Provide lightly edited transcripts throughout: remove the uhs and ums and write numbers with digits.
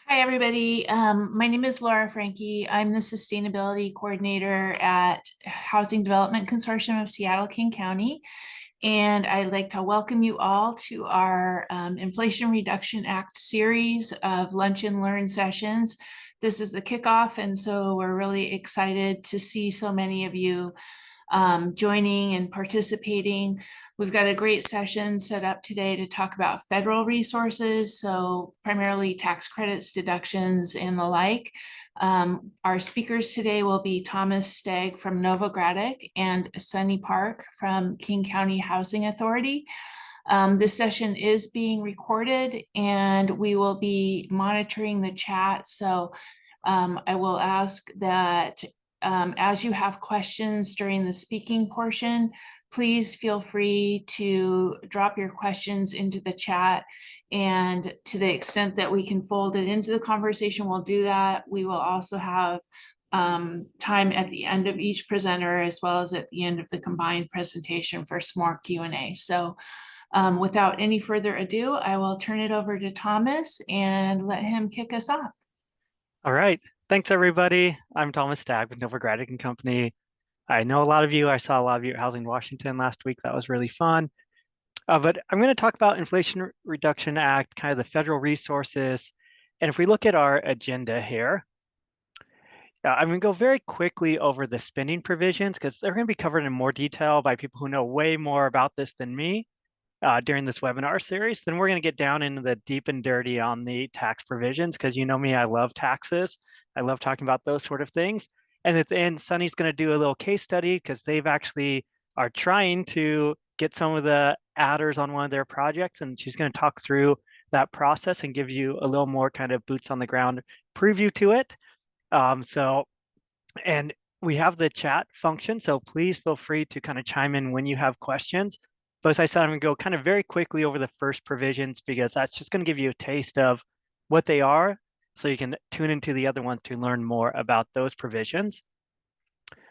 Hi, everybody. My name is Laura Franke. I'm the Sustainability Coordinator at Housing Development Consortium of Seattle-King County. And I'd like to welcome you all to our Inflation Reduction Act series of Lunch and Learn sessions. This is the kickoff, and so we're really excited to see so many of you joining and participating. We've got a great session set up today to talk about federal resources, so primarily tax credits, deductions, and the like. Our speakers today will be Thomas Stagg from Novogradac and Sunnie Park from King County Housing Authority. This session is being recorded and we will be monitoring the chat. So I will ask that as you have questions during the speaking portion, please feel free to drop your questions into the chat. And to the extent that we can fold it into the conversation, we'll do that. We will also have time at the end of each presenter, as well as at the end of the combined presentation for some more Q&A. So without any further ado, I will turn it over to Thomas and let him kick us off. All right. Thanks, everybody. I'm Thomas Stagg with Novogradac and Company. I know a lot of you. I saw a lot of you at Housing Washington last week. That was really fun. But I'm going to talk about Inflation Reduction Act, kind of the federal resources. And if we look at our agenda here, I'm going to go very quickly over the spending provisions because they're going to be covered in more detail by people who know way more about this than me during this webinar series. Then we're going to get down into the deep and dirty on the tax provisions because you know me, I love taxes. I love talking about those sort of things. And at the end, Sunny's going to do a little case study because they've actually are trying to get some of the adders on one of their projects. And she's going to talk through that process and give you a little more kind of boots on the ground preview to it. And we have the chat function. So please feel free to kind of chime in when you have questions. But as I said, I'm going to go kind of very quickly over the first provisions because that's just going to give you a taste of what they are. So you can tune into the other ones to learn more about those provisions.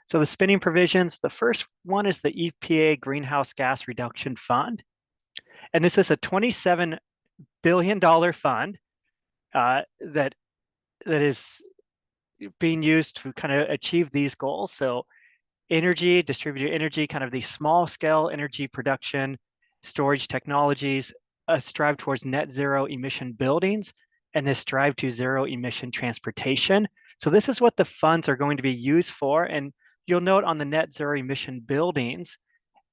So the spending provisions, the first one is the EPA Greenhouse Gas Reduction Fund. And this is a $27 billion fund that is being used to kind of achieve these goals. So energy, distributed energy, kind of the small scale energy production, storage technologies, strive towards net zero emission buildings, and this strive to zero emission transportation. So this is what the funds are going to be used for. And you'll note on the net zero emission buildings,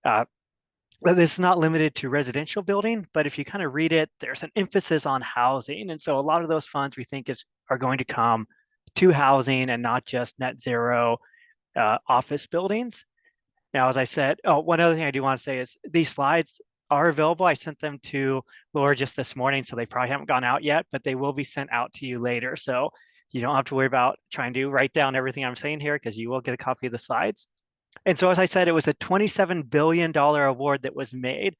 this is not limited to residential building, but if you kind of read it, there's an emphasis on housing. And so a lot of those funds we think are going to come to housing and not just net zero office buildings. Now, as I said, one other thing I do want to say is these slides are available. I sent them to Laura just this morning, so they probably haven't gone out yet, but they will be sent out to you later. So you don't have to worry about trying to write down everything I'm saying here because you will get a copy of the slides. And so, as I said, it was a $27 billion award that was made,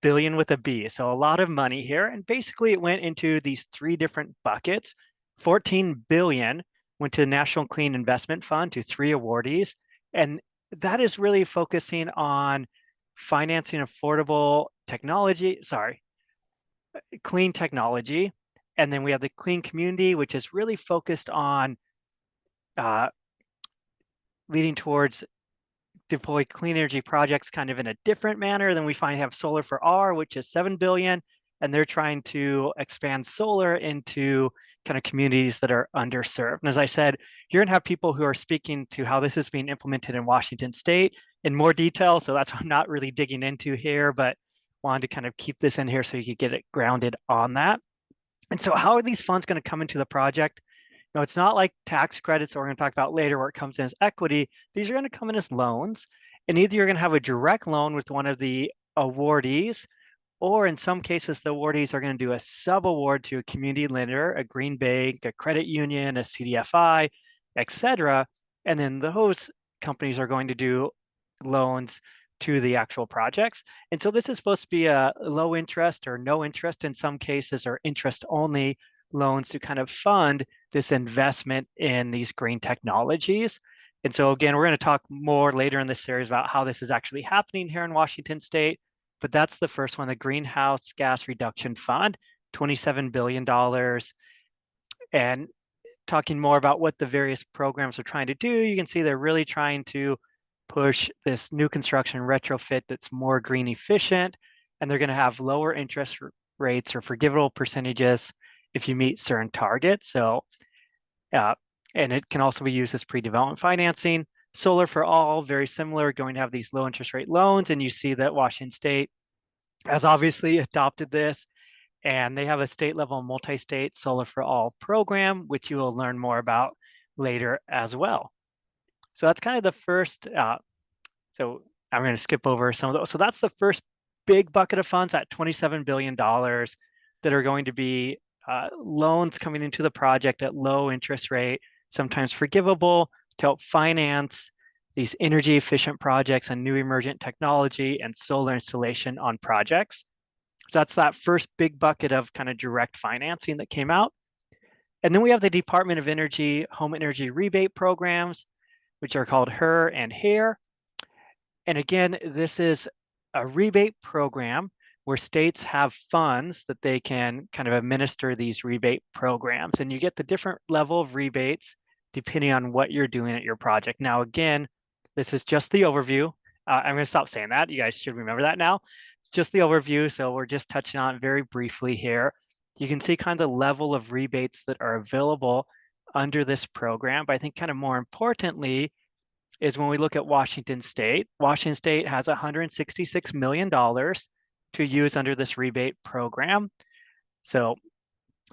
billion with a B. So a lot of money here. And basically it went into these three different buckets. 14 billion went to the National Clean Investment Fund to three awardees. And that is really focusing on financing affordable technology, clean technology. And then we have the Clean Community, which is really focused on leading towards deploy clean energy projects kind of in a different manner than we find have Solar for R, which is 7 billion. And they're trying to expand solar into kind of communities that are underserved. And as I said, you're going to have people who are speaking to how this is being implemented in Washington State in more detail. So that's what I'm not really digging into here, but wanted to kind of keep this in here so you could get it grounded on that. And so how are these funds going to come into the project? No, it's not like tax credits that we're going to talk about later where it comes in as equity. These are going to come in as loans. And either you're going to have a direct loan with one of the awardees, or in some cases, the awardees are going to do a sub-award to a community lender, a green bank, a credit union, a CDFI, et cetera. And then those companies are going to do loans to the actual projects. And so this is supposed to be a low interest or no interest in some cases, or interest only loans to kind of fund this investment in these green technologies. And so again, we're going to talk more later in this series about how this is actually happening here in Washington State. But that's the first one, the Greenhouse Gas Reduction Fund, $27 billion. And talking more about what the various programs are trying to do, you can see they're really trying to push this new construction retrofit that's more green efficient, and they're going to have lower interest rates or forgivable percentages if you meet certain targets. So, and it can also be used as pre-development financing. Solar for All, very similar, going to have these low interest rate loans, and you see that Washington State has obviously adopted this, and they have a state level multi-state Solar for All program, which you will learn more about later as well. So that's kind of the first, so I'm going to skip over some of those. So that's the first big bucket of funds, at $27 billion that are going to be loans coming into the project at low interest rate, sometimes forgivable, to help finance these energy efficient projects and new emergent technology and solar installation on projects. So that's that first big bucket of kind of direct financing that came out. And then we have the Department of Energy home energy rebate programs, which are called HER and HARE. And again, this is a rebate program where states have funds that they can kind of administer these rebate programs. And you get the different level of rebates depending on what you're doing at your project. Now, again, this is just the overview. I'm going to stop saying that. You guys should remember that now. It's just the overview. So we're just touching on it very briefly here. You can see kind of the level of rebates that are available under this program. But I think kind of more importantly is when we look at Washington State has $166 million to use under this rebate program. So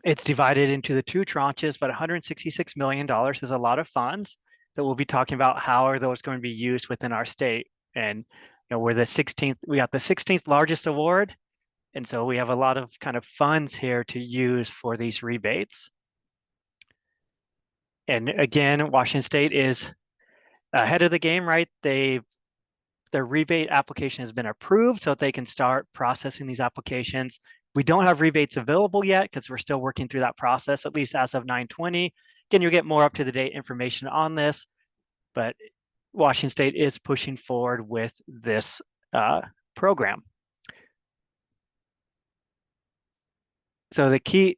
it's divided into the two tranches, but $166 million is a lot of funds that we'll be talking about. How are those going to be used within our state? And you know, we're the 16th, we got the 16th largest award. And so we have a lot of kind of funds here to use for these rebates. And again, Washington State is ahead of the game, right? Their rebate application has been approved so that they can start processing these applications. We don't have rebates available yet because we're still working through that process, at least as of 9/20. Again, you'll get more up to the date information on this, but Washington State is pushing forward with this program. So the key,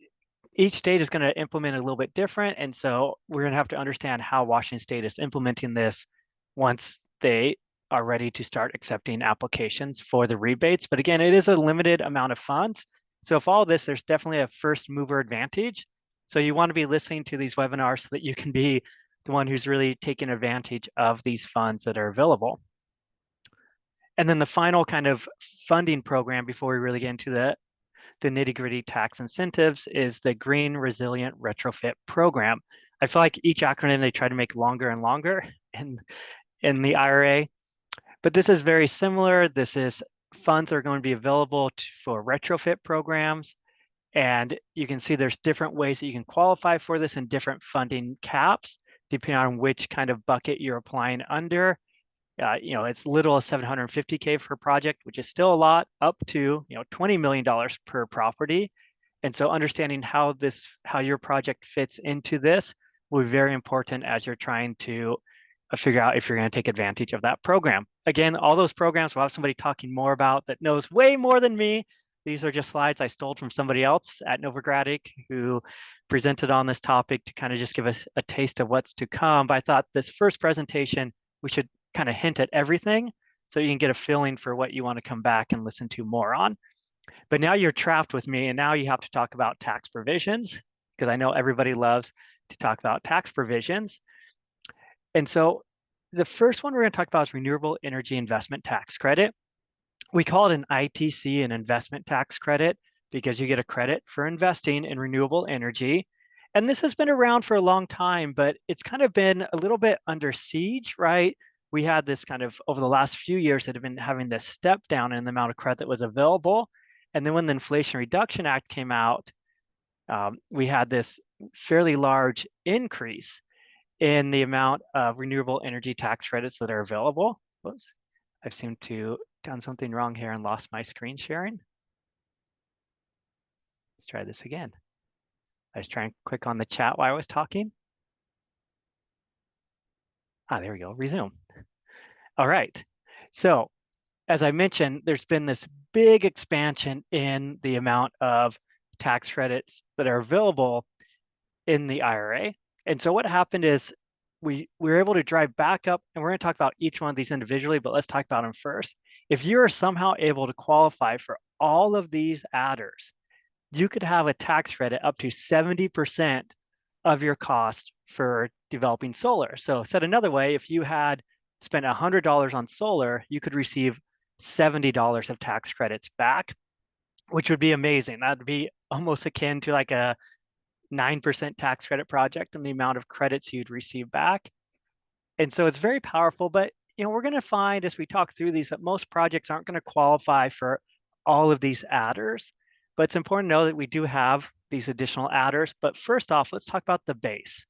each state is going to implement a little bit different. And so we're going to have to understand how Washington State is implementing this once they are ready to start accepting applications for the rebates. But again, it is a limited amount of funds. So if all of this, there's definitely a first mover advantage. So you want to be listening to these webinars so that you can be the one who's really taking advantage of these funds that are available. And then the final kind of funding program before we really get into the nitty-gritty tax incentives is the Green Resilient Retrofit Program. I feel like each acronym they try to make longer and longer in the IRA, but this is very similar. This is funds are going to be available for retrofit programs. And you can see there's different ways that you can qualify for this and different funding caps, depending on which kind of bucket you're applying under. You know, it's little as $750K per project, which is still a lot, up to, you know, $20 million per property. And so understanding how your project fits into this will be very important as you're trying to figure out if you're going to take advantage of that program. Again, all those programs, we'll have somebody talking more about that knows way more than me. These are just slides I stole from somebody else at Novogradac who presented on this topic to kind of just give us a taste of what's to come. But I thought this first presentation, we should kind of hint at everything so you can get a feeling for what you want to come back and listen to more on. But now you're trapped with me, and now you have to talk about tax provisions, because I know everybody loves to talk about tax provisions. And so the first one we're going to talk about is Renewable Energy Investment Tax Credit. We call it an ITC, an investment tax credit, because you get a credit for investing in renewable energy. And this has been around for a long time, but it's kind of been a little bit under siege, right? We had this kind of over the last few years that have been having this step down in the amount of credit that was available. And then when the Inflation Reduction Act came out, we had this fairly large increase in the amount of renewable energy tax credits that are available. Whoops, I've seemed to done something wrong here and lost my screen sharing. Let's try this again. I was trying to click on the chat while I was talking. There we go, resume. All right, so as I mentioned, there's been this big expansion in the amount of tax credits that are available. in the IRA. And so what happened is we were able to drive back up, and we're going to talk about each one of these individually, but let's talk about them first. If you're somehow able to qualify for all of these adders, you could have a tax credit up to 70% of your cost for developing solar. So said another way, if you had spent $100 on solar, you could receive $70 of tax credits back, which would be amazing. That would be almost akin to like a 9% tax credit project and the amount of credits you'd receive back. And so it's very powerful, but we're going to find as we talk through these that most projects aren't going to qualify for all of these adders. But it's important to know that we do have these additional adders. But first off, let's talk about the base.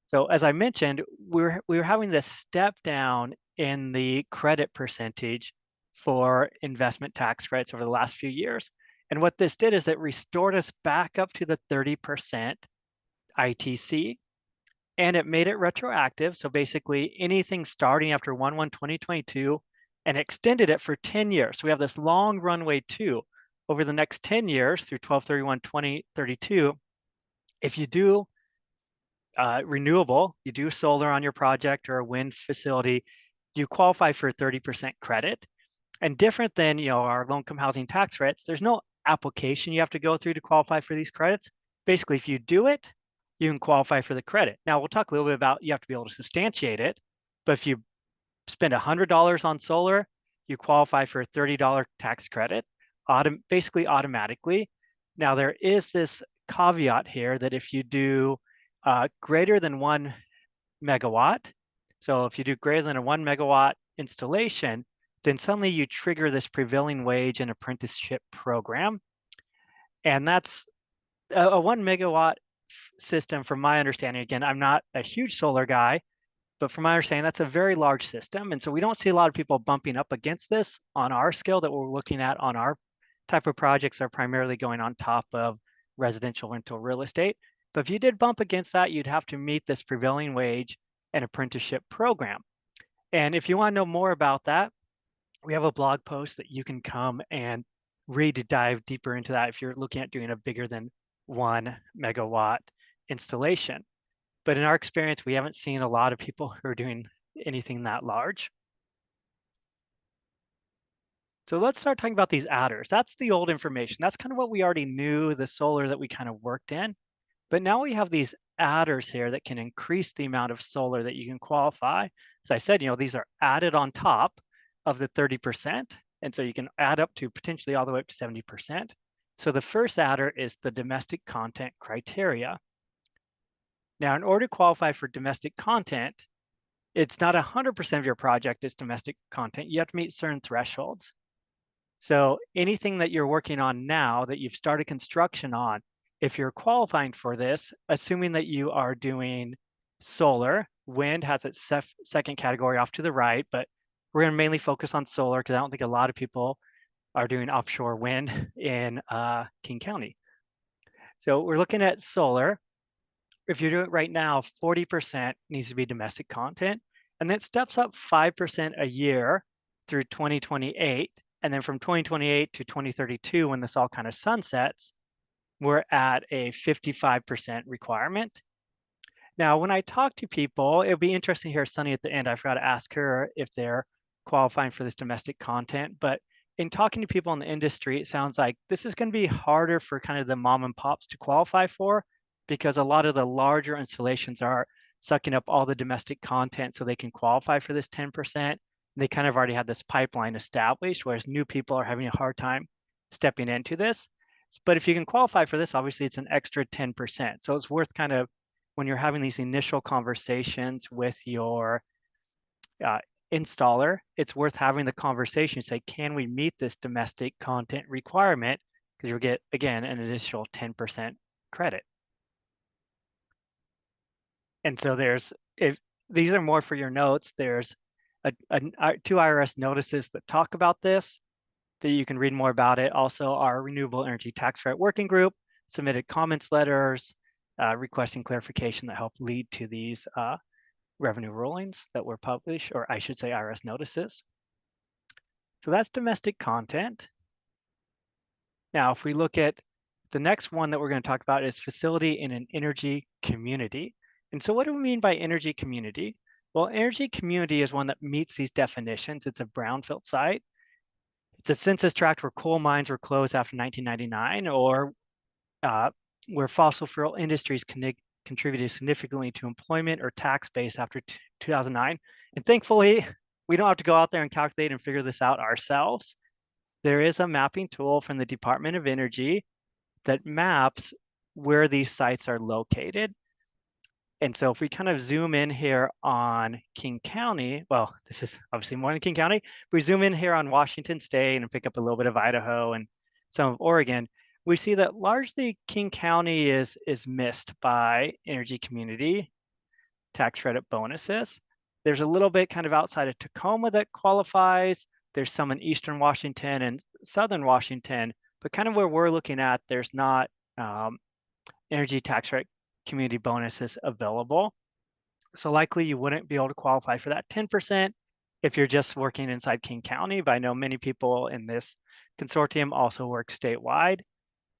So as I mentioned, we were having this step down in the credit percentage for investment tax credits over the last few years. And what this did is it restored us back up to the 30% ITC, and it made it retroactive. So basically anything starting after 1/1/2022 and extended it for 10 years. So we have this long runway too over the next 10 years through 12/31/2032. If you do renewable, you do solar on your project or a wind facility, you qualify for 30% credit. And different than our low-income housing tax credits, there's no application you have to go through to qualify for these credits. Basically, if you do it, you can qualify for the credit. Now, we'll talk a little bit about you have to be able to substantiate it, but if you spend $100 on solar, you qualify for a $30 tax credit, basically automatically. Now, there is this caveat here that if you do greater than 1 megawatt, so if you do greater than a 1 megawatt installation, then suddenly you trigger this prevailing wage and apprenticeship program. And that's a 1 megawatt system, from my understanding. Again, I'm not a huge solar guy, but from my understanding, that's a very large system. And so we don't see a lot of people bumping up against this on our scale that we're looking at on our type of projects that are primarily going on top of residential rental real estate. But if you did bump against that, you'd have to meet this prevailing wage and apprenticeship program. And if you want to know more about that, we have a blog post that you can come and read to dive deeper into that if you're looking at doing a bigger than 1 megawatt installation. But in our experience, we haven't seen a lot of people who are doing anything that large. So let's start talking about these adders. That's the old information. That's kind of what we already knew, the solar that we kind of worked in. But now we have these adders here that can increase the amount of solar that you can qualify. As I said, these are added on top of the 30%. And so you can add up to potentially all the way up to 70%. So the first adder is the domestic content criteria. Now, in order to qualify for domestic content, it's not 100% of your project is domestic content. You have to meet certain thresholds. So anything that you're working on now that you've started construction on, if you're qualifying for this, assuming that you are doing solar, wind has its second category off to the right, but we're going to mainly focus on solar because I don't think a lot of people are doing offshore wind in King County. So we're looking at solar. If you do it right now, 40% needs to be domestic content, and that steps up 5% a year through 2028. And then from 2028 to 2032, when this all kind of sunsets, we're at a 55% requirement. Now, when I talk to people, it'll be interesting to hear Sunnie at the end. I forgot to ask her if they're qualifying for this domestic content, but in talking to people in the industry, it sounds like this is going to be harder for kind of the mom and pops to qualify for, because a lot of the larger installations are sucking up all the domestic content so they can qualify for this 10%. They kind of already had this pipeline established, whereas new people are having a hard time stepping into this. But if you can qualify for this, obviously it's an extra 10%. So it's worth kind of, when you're having these initial conversations with your installer, it's worth having the conversation, say, can we meet this domestic content requirement? Because you'll get, again, an additional 10% credit. And so these are more for your notes. There's two IRS notices that talk about this, that you can read more about it. Also, our Renewable Energy Tax Credit Working Group submitted comments letters requesting clarification that helped lead to these revenue rulings that were published, or I should say IRS notices. So that's domestic content. Now, if we look at The next one that we're going to talk about is facility in an energy community. And so what do we mean by energy community? Well, energy community is one that meets these definitions. It's a brownfield site. It's a census tract where coal mines were closed after 1999, or where fossil fuel industries contributed significantly to employment or tax base after 2009. And thankfully, we don't have to go out there and calculate and figure this out ourselves. There is a mapping tool from the Department of Energy that maps where these sites are located. And so if we kind of zoom in here on King County, well, this is obviously more than King County. If we zoom in here on Washington State and pick up a little bit of Idaho and some of Oregon, we see that largely King County is missed by energy community tax credit bonuses. There's a little bit kind of outside of Tacoma that qualifies. There's some in Eastern Washington and Southern Washington, but kind of where we're looking at, there's not energy tax credit community bonuses available. So likely you wouldn't be able to qualify for that 10% if you're just working inside King County, but I know many people in this consortium also work statewide.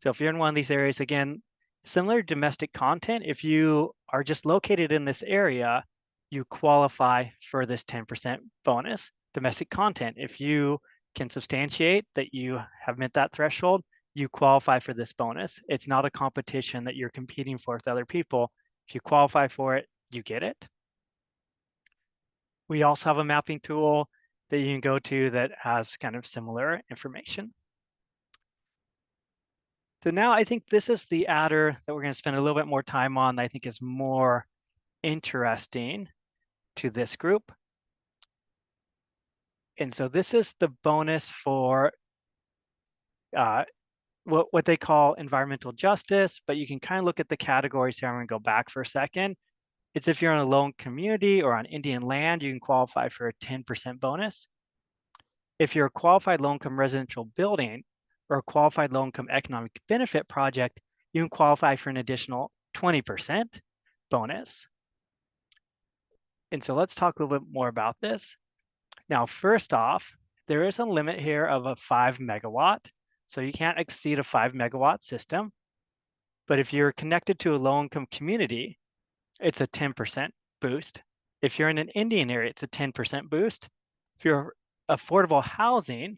So if you're in one of these areas, again, similar domestic content, if you are just located in this area, you qualify for this 10% bonus. Domestic content, if you can substantiate that you have met that threshold, you qualify for this bonus. It's not a competition that you're competing for with other people. If you qualify for it, you get it. We also have a mapping tool that you can go to that has kind of similar information. So now I think this is the adder that we're going to spend a little bit more time on that I think is more interesting to this group. And so this is the bonus for what they call environmental justice, but you can kind of look at the categories here. I'm going to go back for a second. It's if you're in a lone community or on Indian land, you can qualify for a 10% bonus. If you're a qualified low-income residential building or a qualified low-income economic benefit project, you can qualify for an additional 20% bonus. And so let's talk a little bit more about this. Now, first off, there is a limit here of a 5 megawatt. So you can't exceed a 5 megawatt system. But if you're connected to a low-income community, it's a 10% boost. If you're in an Indian area, it's a 10% boost. If you're affordable housing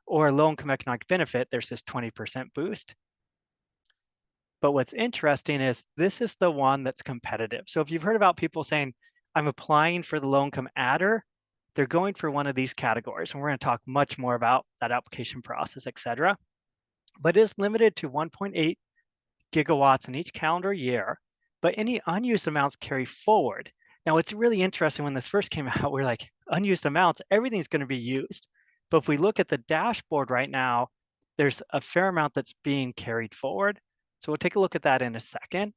or low-income economic benefit, there's this 20% boost. But what's interesting is this is the one that's competitive. So if you've heard about people saying, I'm applying for the low-income adder, they're going for one of these categories. And we're going to talk much more about that application process, et cetera. But it is limited to 1.8 gigawatts in each calendar year, but any unused amounts carry forward. Now, it's really interesting when this first came out, we're like, unused amounts, everything's going to be used. But if we look at the dashboard right now, there's a fair amount that's being carried forward. So we'll take a look at that in a second.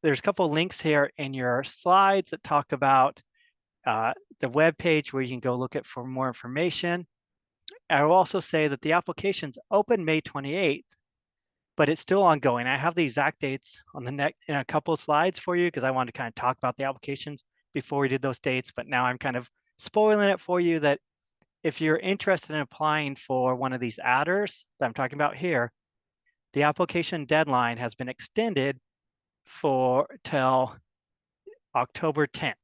There's a couple of links here in your slides that talk about the web page where you can go look at for more information. I will also say that the application's open May 28th, but it's still ongoing. I have the exact dates on the next in a couple of slides for you because I wanted to kind of talk about the applications before we did those dates, but now I'm kind of spoiling it for you that if you're interested in applying for one of these adders that I'm talking about here, the application deadline has been extended for till October 10th.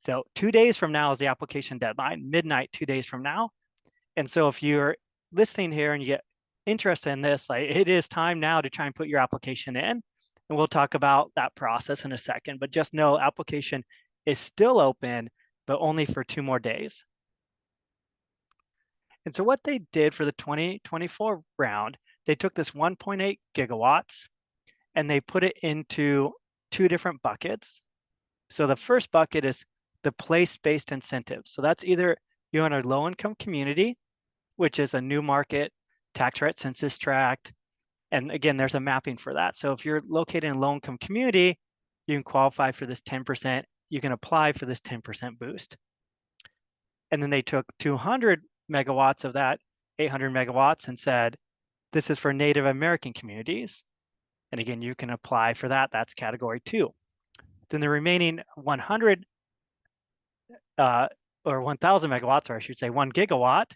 So 2 days from now is the application deadline, midnight 2 days from now. And so if you're listening here and you get interested in this, like it is time now to try and put your application in. And we'll talk about that process in a second, but just know application is still open, but only for 2 more days. And so what they did for the 2024 round, they took this 1.8 gigawatts and they put it into 2 different buckets. So the first bucket is the place-based incentives. So that's either you're in a low-income community, which is a new market tax credit census tract. And again, there's a mapping for that. So if you're located in a low-income community, you can qualify for this 10%. You can apply for this 10% boost. And then they took 200 megawatts of that 800 megawatts and said, this is for Native American communities. And again, you can apply for that. That's category 2. Then the remaining 100 or 1,000 megawatts, or I should say 1 gigawatt,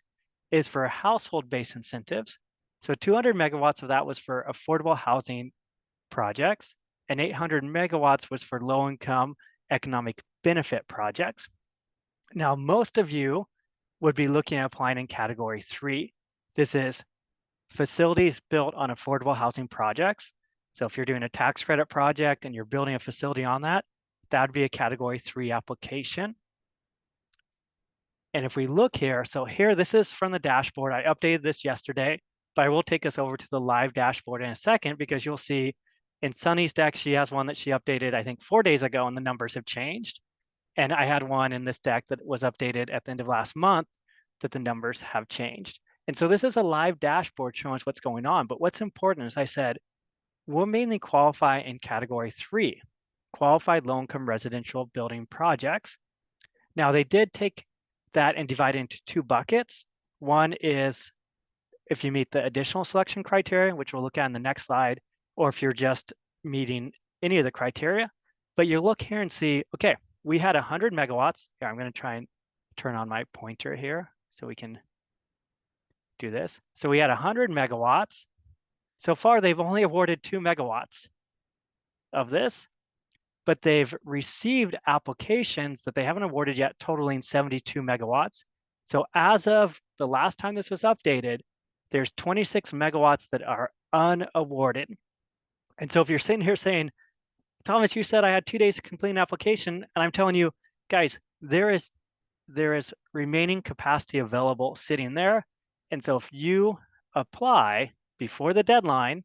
is for household-based incentives. So 200 megawatts of that was for affordable housing projects, and 800 megawatts was for low-income economic benefit projects. Now, most of you would be looking at applying in category 3. This is facilities built on affordable housing projects. So if you're doing a tax credit project and you're building a facility on that, that would be a category 3 application. And if we look here, so here, this is from the dashboard. I updated this yesterday, but I will take us over to the live dashboard in a second because you'll see in Sunnie's deck, she has one that she updated, I think 4 days ago, and the numbers have changed. And I had one in this deck that was updated at the end of last month that the numbers have changed. And so this is a live dashboard showing us what's going on. But what's important, as I said, we'll mainly qualify in category 3, qualified low-income residential building projects. Now, they did take that and divide it into 2 buckets. One is if you meet the additional selection criteria, which we'll look at in the next slide, or if you're just meeting any of the criteria. But you look here and see, okay, we had 100 megawatts. Here, I'm going to try and turn on my pointer here so we can do this. So we had 100 megawatts. So far, they've only awarded 2 megawatts of this, but they've received applications that they haven't awarded yet, totaling 72 megawatts. So as of the last time this was updated, there's 26 megawatts that are unawarded. And so if you're sitting here saying, Thomas, you said I had 2 days to complete an application, and I'm telling you, guys, there is remaining capacity available sitting there. And so if you apply before the deadline,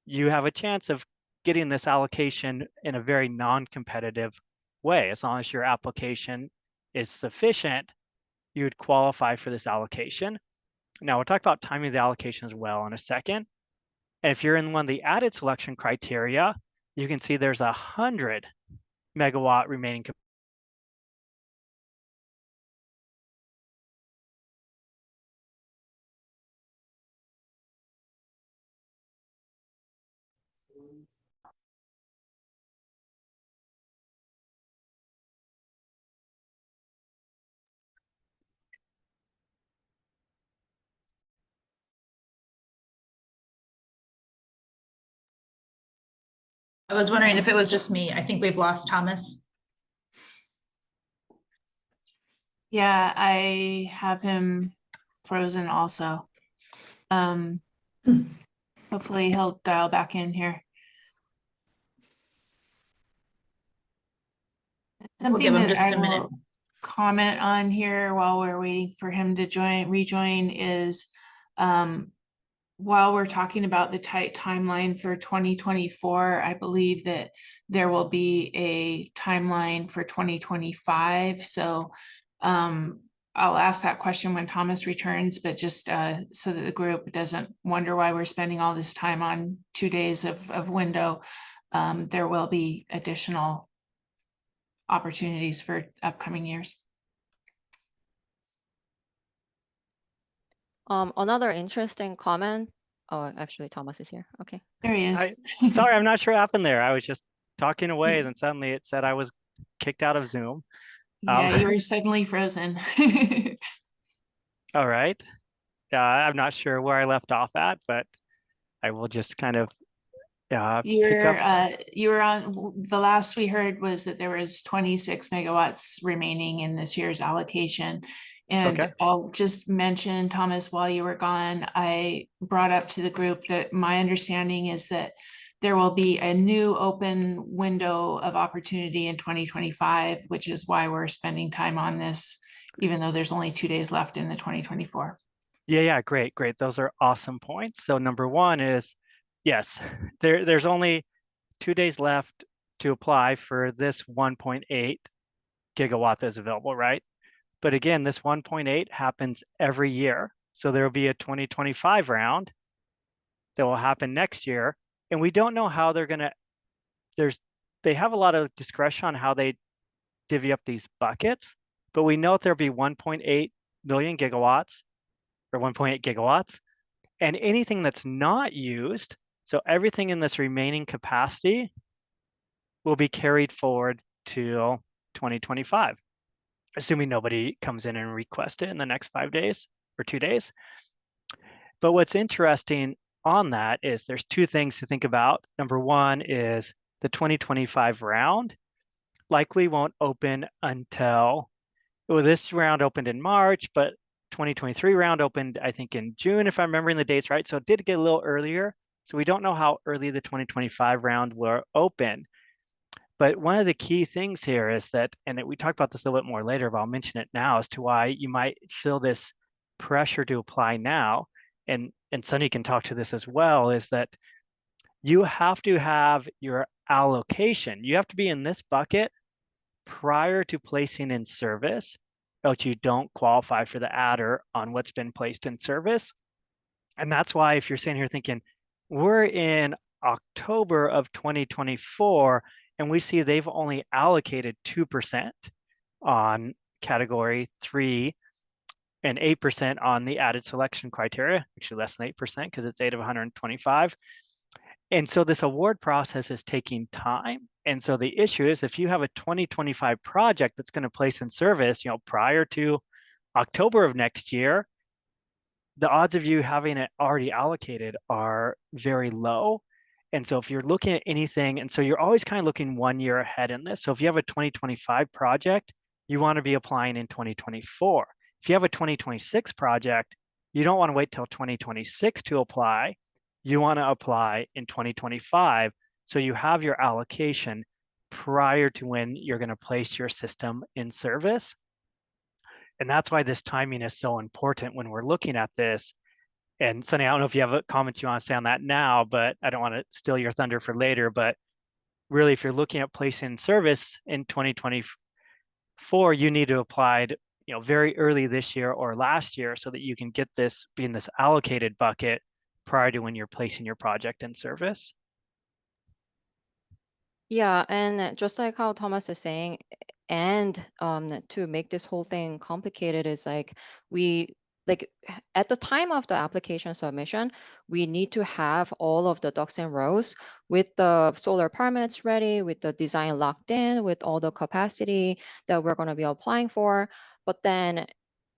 you have a chance of getting this allocation in a very non-competitive way. As long as your application is sufficient, you would qualify for this allocation. Now, we'll talk about timing of the allocation as well in a second. And if you're in one of the added selection criteria, you can see there's 100 megawatt remaining capacity. I was wondering if it was just me. I think we've lost Thomas. Yeah, I have him frozen also. Hopefully he'll dial back in here. We'll Something give him that just I a minute. will comment on here while we're waiting for him to rejoin is while we're talking about the tight timeline for 2024, I believe that there will be a timeline for 2025. So I'll ask that question when Thomas returns, but just so that the group doesn't wonder why we're spending all this time on 2 days of window, there will be additional opportunities for upcoming years. Another interesting comment. Oh, actually, Thomas is here. Okay. There he is. Sorry, I'm not sure what happened there. I was just talking away, and then suddenly it said I was kicked out of Zoom. Yeah, you were suddenly frozen. All right. I'm not sure where I left off at, but I will just kind of pick up. You were on, the last we heard was that there was 26 megawatts remaining in this year's allocation. And Okay. I'll just mention, Thomas, while you were gone, I brought up to the group that my understanding is that there will be a new open window of opportunity in 2025, which is why we're spending time on this, even though there's only 2 days left in the 2024. Yeah, great. Those are awesome points. So number one is, yes, there's only 2 days left to apply for this 1.8 gigawatt that's available, right? But again, this 1.8 happens every year. So there will be a 2025 round that will happen next year. And we don't know how they're going to, they have a lot of discretion on how they divvy up these buckets, but we know that there'll be 1.8 million gigawatts or 1.8 gigawatts, and anything that's not used, so everything in this remaining capacity will be carried forward to 2025, assuming nobody comes in and requests it in the next 5 days or 2 days. But what's interesting on that is there's two things to think about. Number one is the 2025 round likely won't open until, well, this round opened in March, but 2023 round opened, I think, in June, if I'm remembering the dates right. So it did get a little earlier. So we don't know how early the 2025 round will open. But one of the key things here is that, and we talk about this a little bit more later, but I'll mention it now as to why you might feel this pressure to apply now. And Sunnie can talk to this as well, is that you have to have your allocation. You have to be in this bucket prior to placing in service, else you don't qualify for the adder on what's been placed in service. And that's why if you're sitting here thinking, we're in October of 2024, and we see they've only allocated 2% on category 3 and 8% on the added selection criteria, actually less than 8% because it's 8 of 125. And so this award process is taking time. And so the issue is if you have a 2025 project that's going to place in service, prior to October of next year, the odds of you having it already allocated are very low. And so if you're looking at anything, and so you're always kind of looking 1 year ahead in this. So if you have a 2025 project, you want to be applying in 2024. If you have a 2026 project, you don't want to wait till 2026 to apply. You want to apply in 2025. So you have your allocation prior to when you're going to place your system in service. And that's why this timing is so important when we're looking at this. And Sunnie, I don't know if you have a comment you want to say on that now, but I don't want to steal your thunder for later. But really, if you're looking at placing in service in 2024, you need to apply very early this year or last year so that you can get this, be in this allocated bucket prior to when you're placing your project in service. Yeah, and just like how Thomas is saying, and to make this whole thing complicated is like at the time of the application submission, we need to have all of the ducks in rows with the solar permits ready, with the design locked in, with all the capacity that we're going to be applying for. But then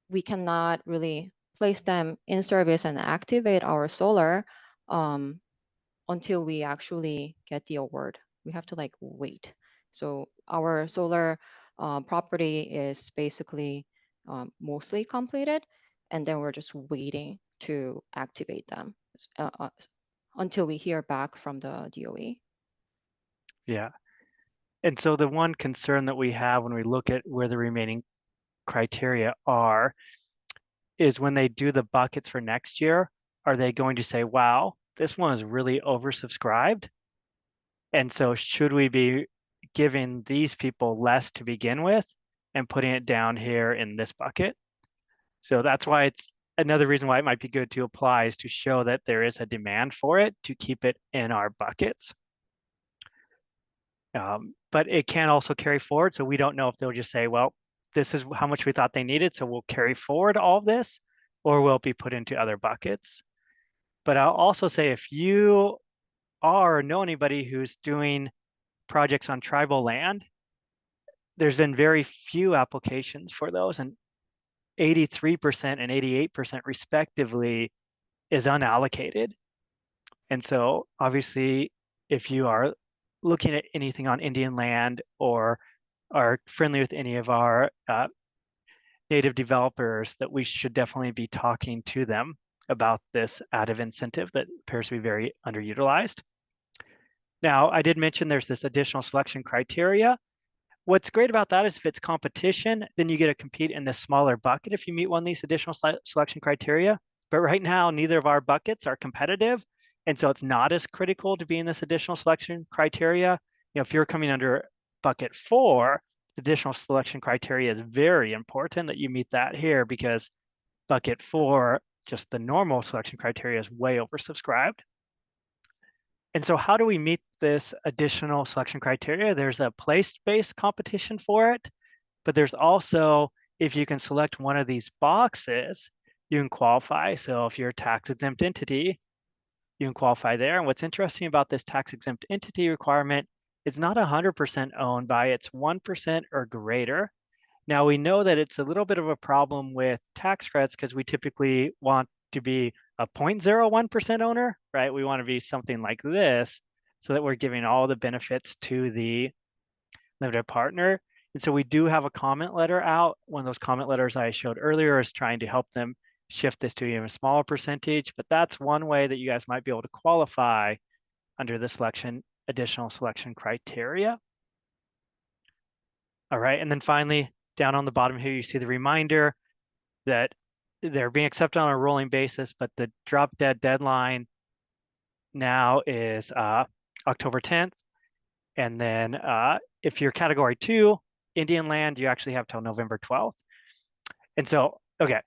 we cannot really place them in service and activate our solar until we actually get the award. We have to wait. So our solar property is basically mostly completed, and then we're just waiting to activate them until we hear back from the DOE. Yeah. And so the one concern that we have when we look at where the remaining criteria are is when they do the buckets for next year, are they going to say, wow, this one is really oversubscribed? And so should we be giving these people less to begin with and putting it down here in this bucket? So that's why it's another reason why it might be good to apply is to show that there is a demand for it to keep it in our buckets. But it can also carry forward. So we don't know if they'll just say, well, this is how much we thought they needed, so we'll carry forward all of this, or will it be put into other buckets? But I'll also say if you are or know anybody who's doing projects on tribal land, there's been very few applications for those, and 83% and 88% respectively is unallocated. And so obviously, if you are looking at anything on Indian land or are friendly with any of our native developers, that we should definitely be talking to them about this additive incentive that appears to be very underutilized. Now, I did mention there's this additional selection criteria. What's great about that is if it's competition, then you get to compete in this smaller bucket if you meet one of these additional selection criteria. But right now, neither of our buckets are competitive. And so it's not as critical to be in this additional selection criteria. If you're coming under bucket 4, the additional selection criteria is very important that you meet that here, because bucket 4, just the normal selection criteria, is way oversubscribed. And so how do we meet this additional selection criteria? There's a place-based competition for it, but there's also, if you can select one of these boxes, you can qualify. So if you're a tax-exempt entity, you can qualify there. And what's interesting about this tax-exempt entity requirement, it's not 100% owned by, it's 1% or greater. Now we know that it's a little bit of a problem with tax credits because we typically want to be a 0.01% owner, right? We want to be something like this so that we're giving all the benefits to the limited partner. And so we do have a comment letter out. One of those comment letters I showed earlier is trying to help them shift this to even a smaller percentage, but that's one way that you guys might be able to qualify under the additional selection criteria. All right, and then finally, down on the bottom here, you see the reminder that they're being accepted on a rolling basis, but the drop dead deadline now is October 10th. And then if you're category 2, Indian land, you actually have till November 12th. And so, okay,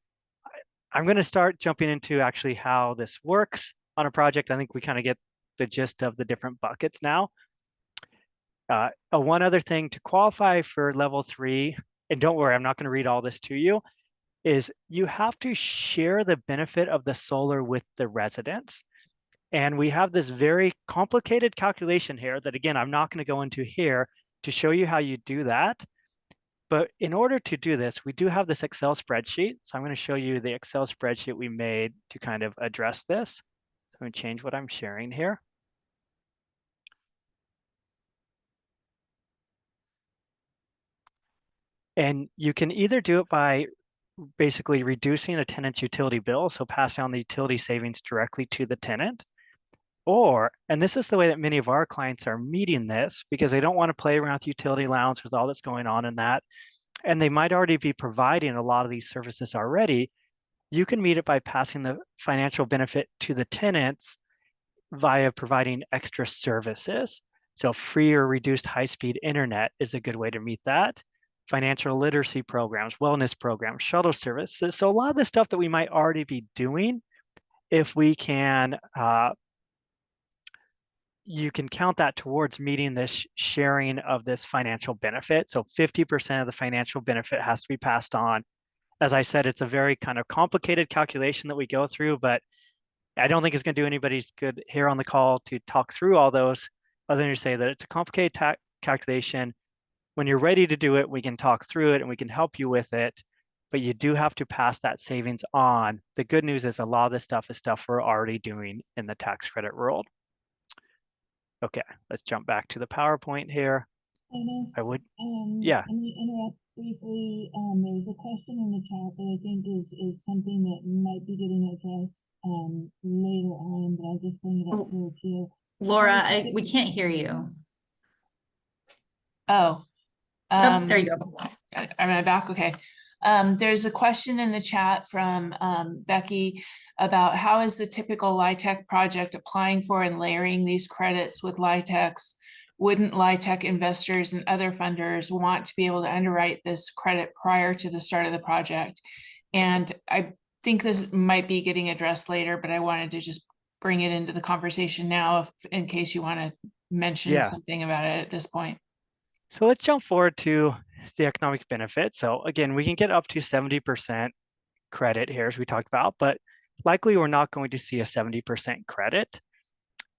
I'm going to start jumping into actually how this works on a project. I think we kind of get the gist of the different buckets now. One other thing to qualify for level 3, and don't worry, I'm not going to read all this to you, is you have to share the benefit of the solar with the residents. And we have this very complicated calculation here that, again, I'm not going to go into here to show you how you do that. But in order to do this, we do have this Excel spreadsheet. So I'm going to show you the Excel spreadsheet we made to kind of address this. So I'm going to change what I'm sharing here. And you can either do it by basically reducing a tenant's utility bill, so passing on the utility savings directly to the tenant, or, and this is the way that many of our clients are meeting this because they don't want to play around with utility allowance with all that's going on in that, and they might already be providing a lot of these services already. You can meet it by passing the financial benefit to the tenants via providing extra services. So free or reduced high-speed internet is a good way to meet that. Financial literacy programs, wellness programs, shuttle services. So a lot of the stuff that we might already be doing, if we can, you can count that towards meeting this sharing of this financial benefit. So 50% of the financial benefit has to be passed on. As I said, it's a very kind of complicated calculation that we go through, but I don't think it's going to do anybody's good here on the call to talk through all those, other than to say that it's a complicated calculation. When you're ready to do it, we can talk through it and we can help you with it, but you do have to pass that savings on. The good news is a lot of this stuff is stuff we're already doing in the tax credit world. Okay, let's jump back to the PowerPoint here. I would, yeah. Let me interrupt briefly. There's a question in the chat that I think is something that might be getting addressed later on, but I'll just bring it up here too. Laura, we can't hear you. Oh. Nope, there you go. Am I back? Okay. There's a question in the chat from Becky about how is the typical LIHTC project applying for and layering these credits with LIHTCs? Wouldn't LIHTC investors and other funders want to be able to underwrite this credit prior to the start of the project? And I think this might be getting addressed later, but I wanted to just bring it into the conversation now in case you want to mention something about it at this point. So let's jump forward to the economic benefit. So again, we can get up to 70% credit here, as we talked about, but likely we're not going to see a 70% credit.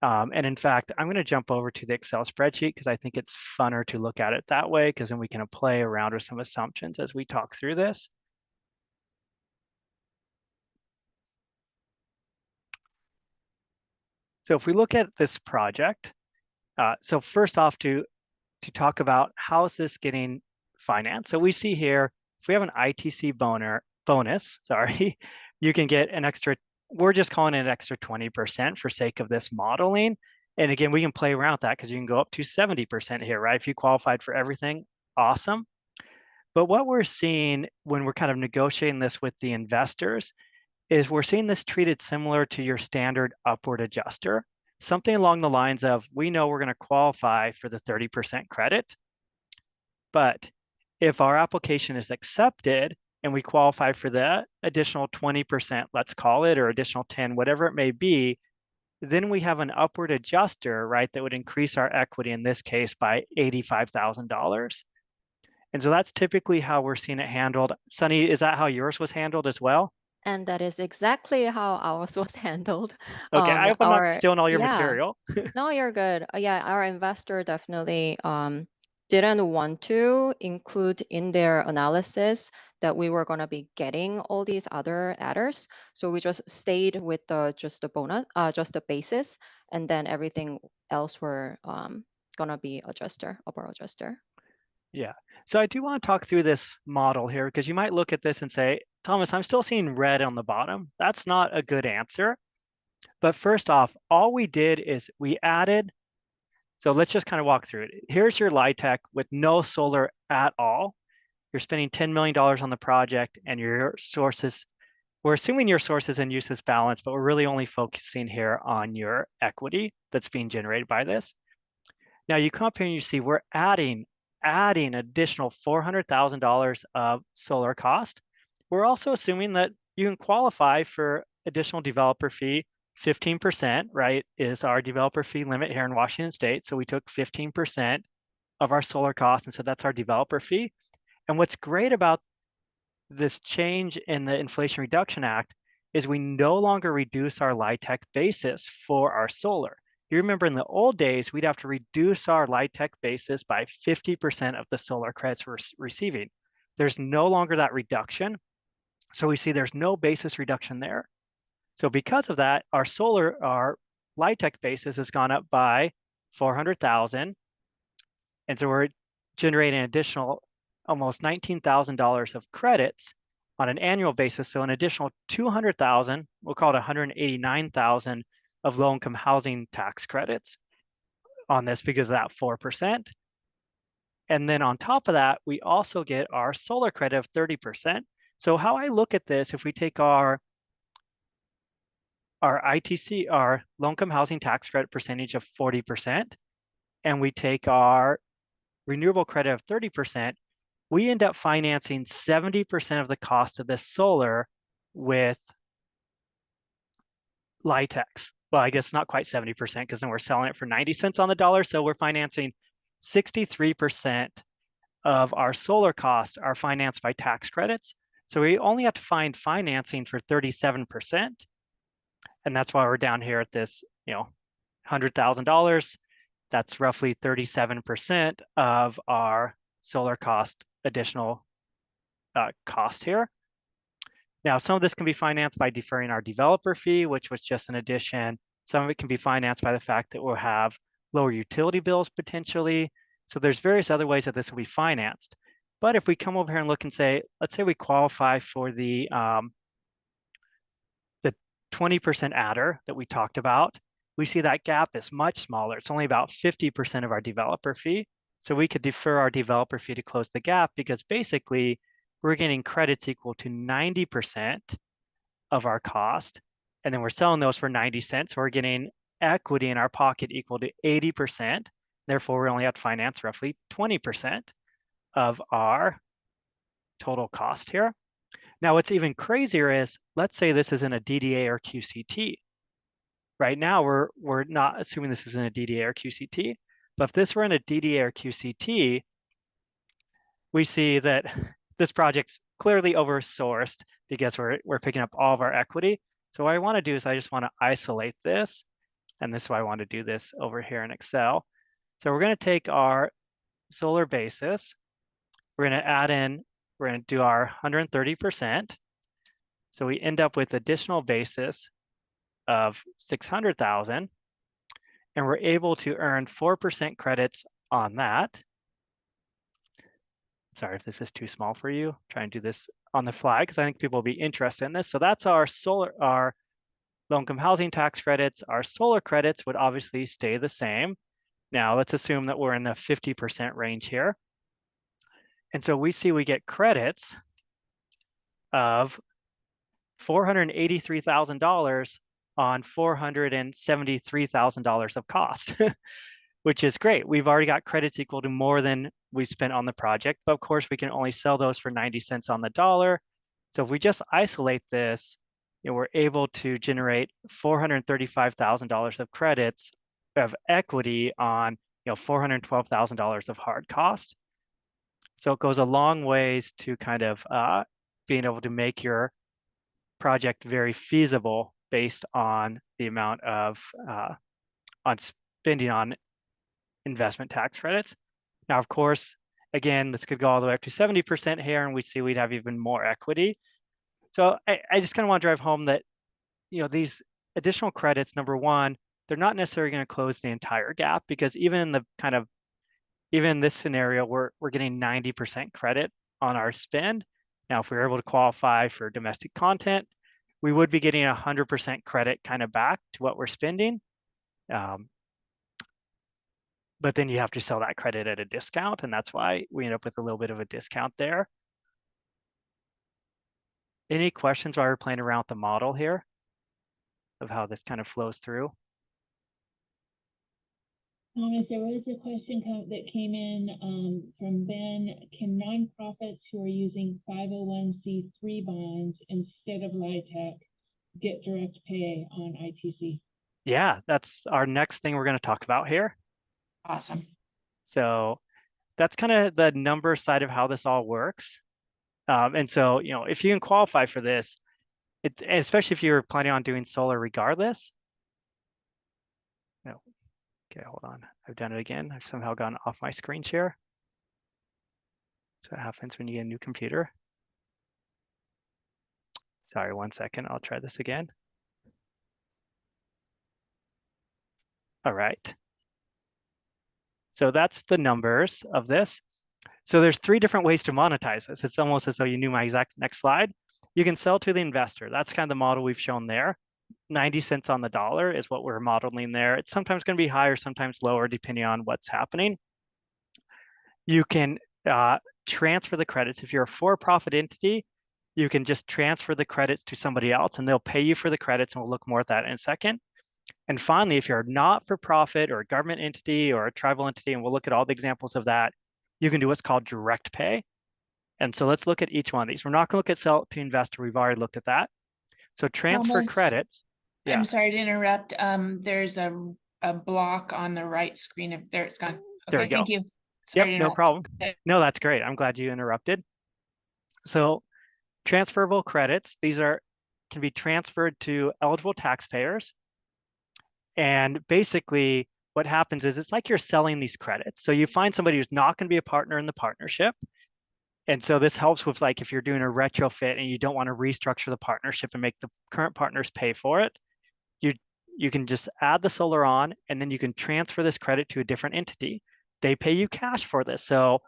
And in fact, I'm going to jump over to the Excel spreadsheet because I think it's funner to look at it that way, because then we can play around with some assumptions as we talk through this. So if we look at this project, so first off, to talk about how is this getting financed. So we see here, if we have an ITC bonus, sorry, you can get an extra, we're just calling it an extra 20% for sake of this modeling. And again, we can play around with that because you can go up to 70% here, right? If you qualified for everything, awesome. But what we're seeing when we're kind of negotiating this with the investors is we're seeing this treated similar to your standard upward adjuster. Something along the lines of, we know we're going to qualify for the 30% credit, but if our application is accepted and we qualify for the additional 20%, let's call it, or additional 10, whatever it may be, then we have an upward adjuster, right, that would increase our equity in this case by $85,000. And so that's typically how we're seeing it handled. Sunnie, is that how yours was handled as well? And that is exactly how ours was handled. Okay, I hope I'm not stealing all your material. No, you're good. Yeah, our investor definitely didn't want to include in their analysis that we were going to be getting all these other adders. So we just stayed with just the bonus, just the basis, and then everything else were going to be upper adjuster. Yeah. So I do want to talk through this model here, because you might look at this and say, Thomas, I'm still seeing red on the bottom. That's not a good answer. But first off, all we did is we added. So let's just kind of walk through it. Here's your LIHTC with no solar at all. You're spending $10 million on the project, and your sources, we're assuming your sources and uses balance, but we're really only focusing here on your equity that's being generated by this. Now you come up here and you see we're adding additional $400,000 of solar cost. We're also assuming that you can qualify for additional developer fee. 15%, right, is our developer fee limit here in Washington State. So we took 15% of our solar cost and said that's our developer fee. And what's great about this change in the Inflation Reduction Act is we no longer reduce our LIHTC basis for our solar. You remember in the old days, we'd have to reduce our LIHTC basis by 50% of the solar credits we're receiving. There's no longer that reduction. So we see there's no basis reduction there. So because of that, our LIHTC basis has gone up by 400,000. And so we're generating an additional almost $19,000 of credits on an annual basis. So an additional 200,000, we'll call it 189,000 of low-income housing tax credits on this because of that 4%. And then on top of that, we also get our solar credit of 30%. So how I look at this, if we take our ITC, our low-income housing tax credit percentage of 40%, and we take our renewable credit of 30%, we end up financing 70% of the cost of this solar with LIHTCs. Well, I guess not quite 70% because then we're selling it for 90 cents on the dollar. So we're financing 63% of our solar costs are financed by tax credits. So we only have to find financing for 37%. And that's why we're down here at this, $100,000. That's roughly 37% of our solar cost additional cost here. Now, some of this can be financed by deferring our developer fee, which was just an addition. Some of it can be financed by the fact that we'll have lower utility bills potentially. So there's various other ways that this will be financed. But if we come over here and look and say, let's say we qualify for the 20% adder that we talked about, we see that gap is much smaller. It's only about 50% of our developer fee. So we could defer our developer fee to close the gap because basically we're getting credits equal to 90% of our cost. And then we're selling those for 90 cents. So we're getting equity in our pocket equal to 80%. Therefore, we only have to finance roughly 20% of our total cost here. Now, what's even crazier is, let's say this is in a DDA or QCT. Right now, we're not assuming this is in a DDA or QCT, but if this were in a DDA or QCT, we see that this project's clearly oversourced because we're picking up all of our equity. So what I want to do is I just want to isolate this, and this is why I want to do this over here in Excel. So we're going to take our solar basis, we're going to add in, we're going to do our 130%. So we end up with additional basis of 600,000, and we're able to earn 4% credits on that. Sorry if this is too small for you. Try and do this on the fly because I think people will be interested in this. So that's our low-income housing tax credits. Our solar credits would obviously stay the same. Now let's assume that we're in the 50% range here. And so we see we get credits of $483,000 on $473,000 of cost, which is great. We've already got credits equal to more than we spent on the project, but of course we can only sell those for 90 cents on the dollar. So if we just isolate this, we're able to generate $435,000 of credits of equity on $412,000 of hard cost. So it goes a long ways to kind of being able to make your project very feasible based on the amount of on spending on investment tax credits. Now, of course, again, this could go all the way up to 70% here, and we see we'd have even more equity. So I just kind of want to drive home that, these additional credits, number one, they're not necessarily going to close the entire gap, because even in this scenario, we're getting 90% credit on our spend. Now, if we were able to qualify for domestic content, we would be getting 100% credit kind of back to what we're spending. But then you have to sell that credit at a discount, and that's why we end up with a little bit of a discount there. Any questions while we're playing around with the model here of how this kind of flows through? Thomas, there was a question that came in from Ben. Can nonprofits who are using 501c3 bonds instead of LIHTC get direct pay on ITC? Yeah, that's our next thing we're going to talk about here. Awesome. So that's kind of the number side of how this all works. And so, if you can qualify for this, especially if you're planning on doing solar regardless. No. Okay, hold on. I've done it again. I've somehow gone off my screen share. That's what happens when you get a new computer. Sorry, 1 second. I'll try this again. All right. So that's the numbers of this. So there's 3 different ways to monetize this. It's almost as though you knew my exact next slide. You can sell to the investor. That's kind of the model we've shown there. 90 cents on the dollar is what we're modeling there. It's sometimes going to be higher, sometimes lower, depending on what's happening. You can transfer the credits. If you're a for-profit entity, you can just transfer the credits to somebody else, and they'll pay you for the credits, and we'll look more at that in a second. And finally, if you're not for profit or a government entity or a tribal entity, and we'll look at all the examples of that, you can do what's called direct pay. And so let's look at each one of these. We're not going to look at sell to investor. We've already looked at that. So transfer Thomas, credit. Yeah. I'm sorry to interrupt. There's a block on the right screen. If there it's gone. There Okay, we go. thank you. Sorry to Yep, no interrupt. problem. Okay. No, that's great. I'm glad you interrupted. So transferable credits, these can be transferred to eligible taxpayers. And basically what happens is it's like you're selling these credits. So you find somebody who's not going to be a partner in the partnership. And so this helps with, like, if you're doing a retrofit and you don't want to restructure the partnership and make the current partners pay for it, you can just add the solar on, and then you can transfer this credit to a different entity. They pay you cash for this. So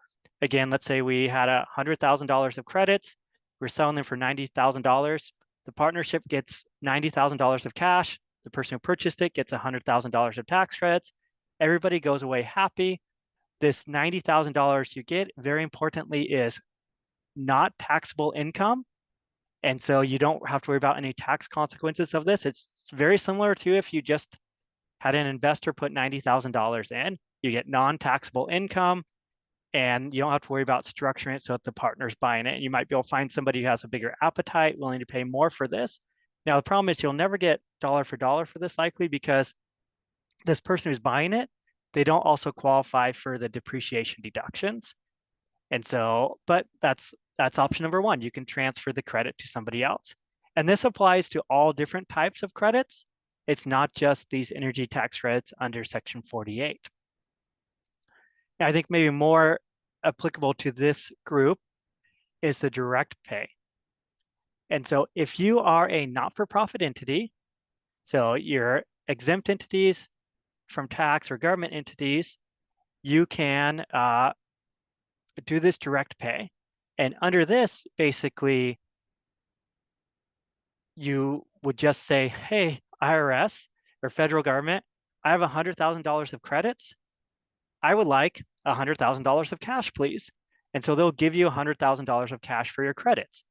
again, let's say we had $100,000 of credits. We're selling them for $90,000. The partnership gets $90,000 of cash. The person who purchased it gets $100,000 of tax credits. Everybody goes away happy. This $90,000 you get, very importantly, is not taxable income. And so you don't have to worry about any tax consequences of this. It's very similar to if you just had an investor put $90,000 in, you get non-taxable income, and you don't have to worry about structuring it so that the partner's buying it. And you might be able to find somebody who has a bigger appetite, willing to pay more for this. Now, the problem is you'll never get dollar for dollar for this, likely, because this person who's buying it, they don't also qualify for the depreciation deductions. And so, but that's option number one. You can transfer the credit to somebody else. And this applies to all different types of credits. It's not just these energy tax credits under Section 48. Now, I think maybe more applicable to this group is the direct pay. And so if you are a not-for-profit entity, so you're exempt entities from tax or government entities, you can do this direct pay. And under this, basically, you would just say, hey, IRS or federal government, I have $100,000 of credits. I would like $100,000 of cash, please. And so they'll give you $100,000 of cash for your credits.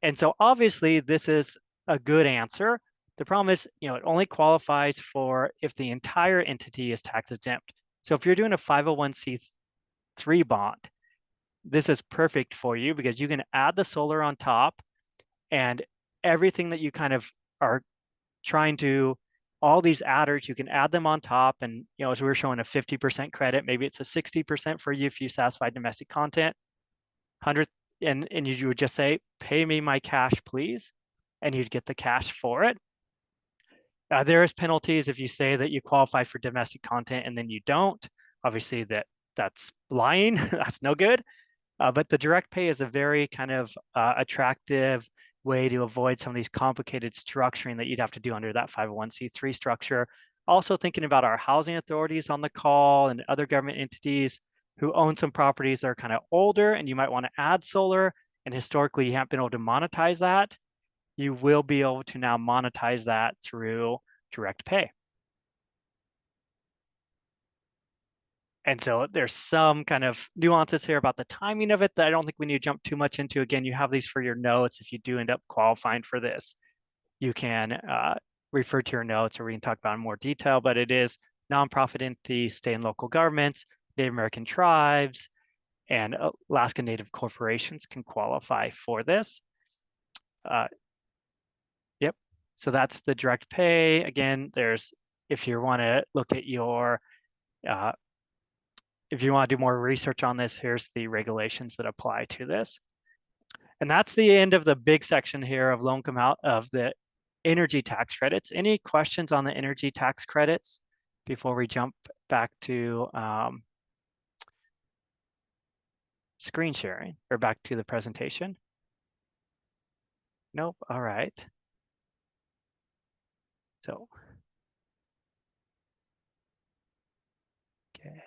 And so obviously this is a good answer. The problem is, it only qualifies for if the entire entity is tax exempt. So if you're doing a 501c3 bond, this is perfect for you because you can add the solar on top, and everything that you kind of are trying to, all these adders, you can add them on top. And, as we were showing a 50% credit, maybe it's a 60% for you if you satisfy domestic content, 100, and you would just say, pay me my cash, please. And you'd get the cash for it. There is penalties if you say that you qualify for domestic content and then you don't. Obviously that that's lying. That's no good. But the direct pay is a very kind of attractive way to avoid some of these complicated structuring that you'd have to do under that 501c3 structure. Also thinking about our housing authorities on the call and other government entities who own some properties that are kind of older and you might want to add solar, and historically you haven't been able to monetize that. You will be able to now monetize that through direct pay. And so there's some kind of nuances here about the timing of it that I don't think we need to jump too much into. Again, you have these for your notes. If you do end up qualifying for this, you can refer to your notes, or we can talk about it in more detail, but it is nonprofit entities, state and local governments, Native American tribes, and Alaska Native corporations can qualify for this. Yep, so that's the direct pay. Again, there's, if you want to look at your if you want to do more research on this, here's the regulations that apply to this. And that's the end of the big section here of low income out of the energy tax credits. Any questions on the energy tax credits before we jump back to screen sharing or back to the presentation? Nope. All right. So, okay.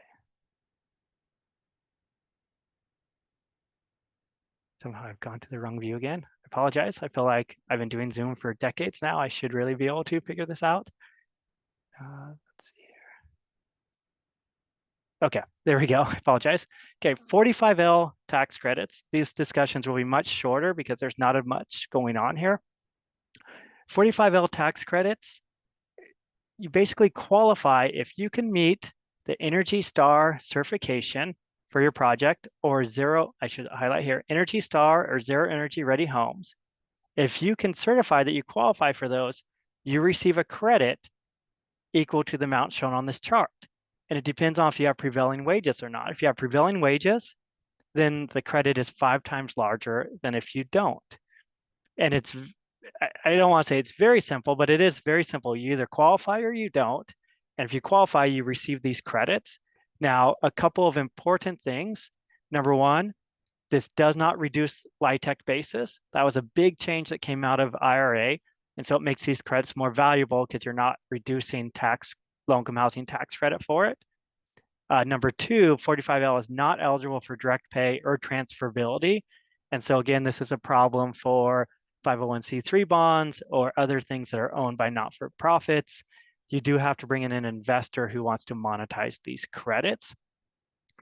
Somehow I've gone to the wrong view again. I apologize. I feel like I've been doing Zoom for decades now. I should really be able to figure this out. Let's see here. Okay, there we go. I apologize. Okay, 45L tax credits. These discussions will be much shorter because there's not as much going on here. 45L tax credits, you basically qualify if you can meet the Energy Star certification for your project, or zero, I should highlight here, Energy Star or Zero Energy Ready Homes. If you can certify that you qualify for those, you receive a credit equal to the amount shown on this chart. And it depends on if you have prevailing wages or not. If you have prevailing wages, then the credit is 5 times larger than if you don't. And it's, I don't want to say it's very simple, but it is very simple. You either qualify or you don't. And if you qualify, you receive these credits. Now, a couple of important things. Number one, this does not reduce LIHTC basis. That was a big change that came out of IRA. And so it makes these credits more valuable because you're not reducing low-income housing tax credit for it. Number two, 45L is not eligible for direct pay or transferability. And so again, this is a problem for 501c3 bonds or other things that are owned by not-for-profits. You do have to bring in an investor who wants to monetize these credits.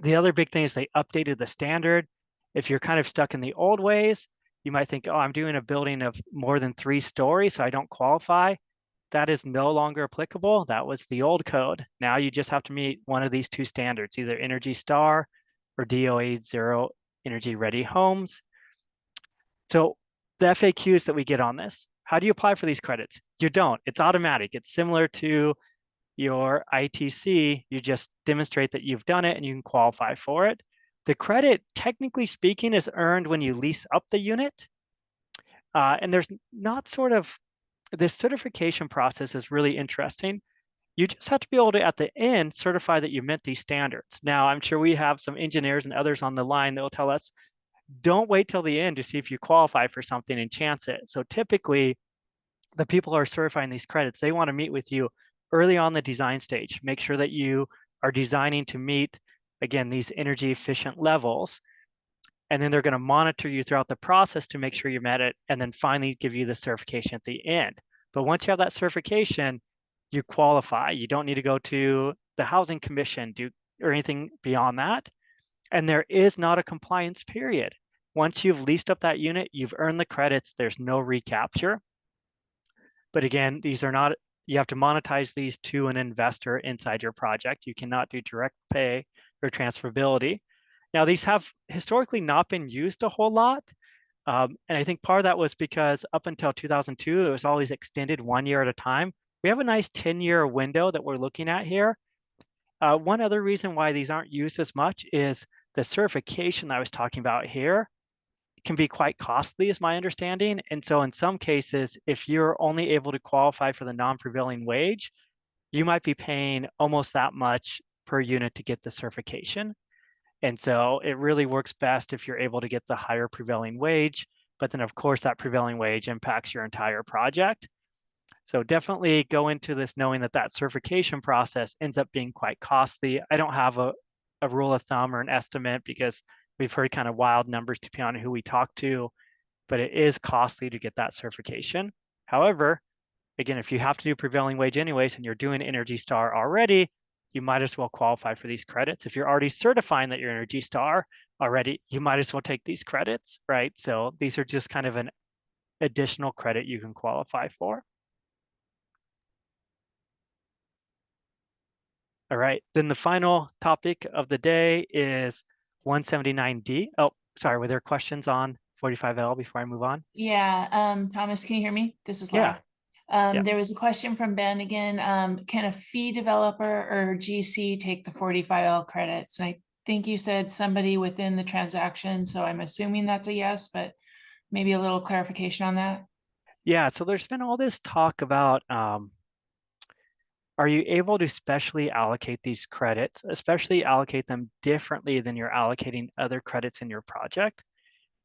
The other big thing is they updated the standard. If you're kind of stuck in the old ways, you might think, oh, I'm doing a building of more than 3 stories, so I don't qualify. That is no longer applicable. That was the old code. Now you just have to meet one of these 2 standards, either Energy Star or DOA Zero Energy Ready Homes. So the FAQs that we get on this, how do you apply for these credits? You don't. It's automatic. It's similar to your ITC. You just demonstrate that you've done it and you can qualify for it. The credit, technically speaking, is earned when you lease up the unit. And there's not sort of, this certification process is really interesting. You just have to be able to, at the end, certify that you met these standards. Now, I'm sure we have some engineers and others on the line that will tell us, don't wait till the end to see if you qualify for something and chance it. So typically, the people who are certifying these credits, they want to meet with you early on the design stage. Make sure that you are designing to meet, again, these energy efficient levels. And then they're going to monitor you throughout the process to make sure you met it, and then finally give you the certification at the end. But once you have that certification, you qualify. You don't need to go to the Housing Commission or anything beyond that. And there is not a compliance period. Once you've leased up that unit, you've earned the credits, there's no recapture. But again, these are not, you have to monetize these to an investor inside your project. You cannot do direct pay or transferability. Now, these have historically not been used a whole lot. And I think part of that was because up until 2002, it was always extended 1 year at a time. We have a nice 10-year window that we're looking at here. One other reason why these aren't used as much is the certification that I was talking about here can be quite costly, is my understanding. And so in some cases, if you're only able to qualify for the non-prevailing wage, you might be paying almost that much per unit to get the certification. And so it really works best if you're able to get the higher prevailing wage, but then of course that prevailing wage impacts your entire project. So definitely go into this knowing that that certification process ends up being quite costly. I don't have a rule of thumb or an estimate because we've heard kind of wild numbers depending on who we talk to, but it is costly to get that certification. However, again, if you have to do prevailing wage anyways and you're doing Energy Star already, you might as well qualify for these credits. If you're already certifying that you're Energy Star already, you might as well take these credits, right? So these are just kind of an additional credit you can qualify for. All right, then the final topic of the day is 179D. Oh, sorry, were there questions on 45L before I move on? Yeah, Thomas, can you hear me? This is Yeah. Laura. Yeah. There was a question from Ben again. Can a fee developer or GC take the 45L credits? And I think you said somebody within the transaction, so I'm assuming that's a yes, but maybe a little clarification on that. Yeah, so there's been all this talk about are you able to specially allocate these credits, especially allocate them differently than you're allocating other credits in your project?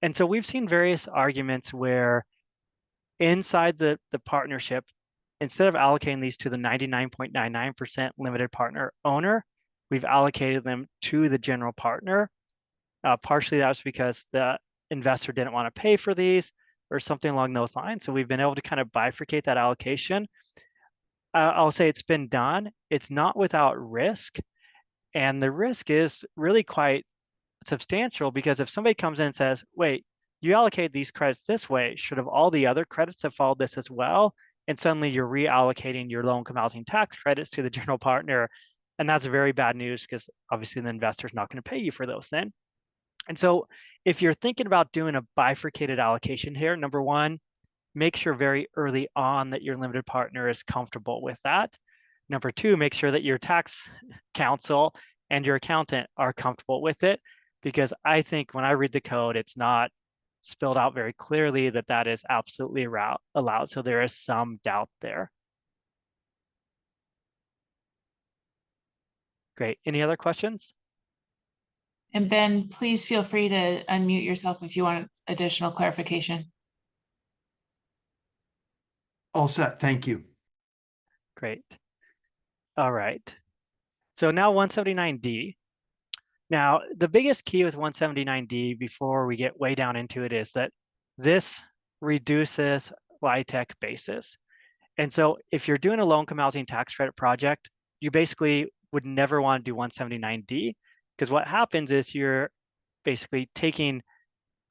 And so we've seen various arguments where inside the partnership, instead of allocating these to the 99.99% limited partner owner, we've allocated them to the general partner. Partially that was because the investor didn't want to pay for these or something along those lines. So we've been able to kind of bifurcate that allocation. I'll say it's been done. It's not without risk. And the risk is really quite substantial because if somebody comes in and says, wait, you allocate these credits this way, should have all the other credits have followed this as well? And suddenly you're reallocating your low-income housing tax credits to the general partner. And that's very bad news because obviously the investor's not going to pay you for those then. And so if you're thinking about doing a bifurcated allocation here, number one, make sure very early on that your limited partner is comfortable with that. Number two, make sure that your tax counsel and your accountant are comfortable with it, because I think when I read the code, it's not spelled out very clearly that that is absolutely allowed. So there is some doubt there. Great. Any other questions? And Ben, please feel free to unmute yourself if you want additional clarification. All set, thank you. Great. All right. So now 179D. Now, the biggest key with 179D before we get way down into it is that this reduces LIHTC basis. And so if you're doing a low-income housing tax credit project, you basically would never want to do 179D, because what happens is you're basically taking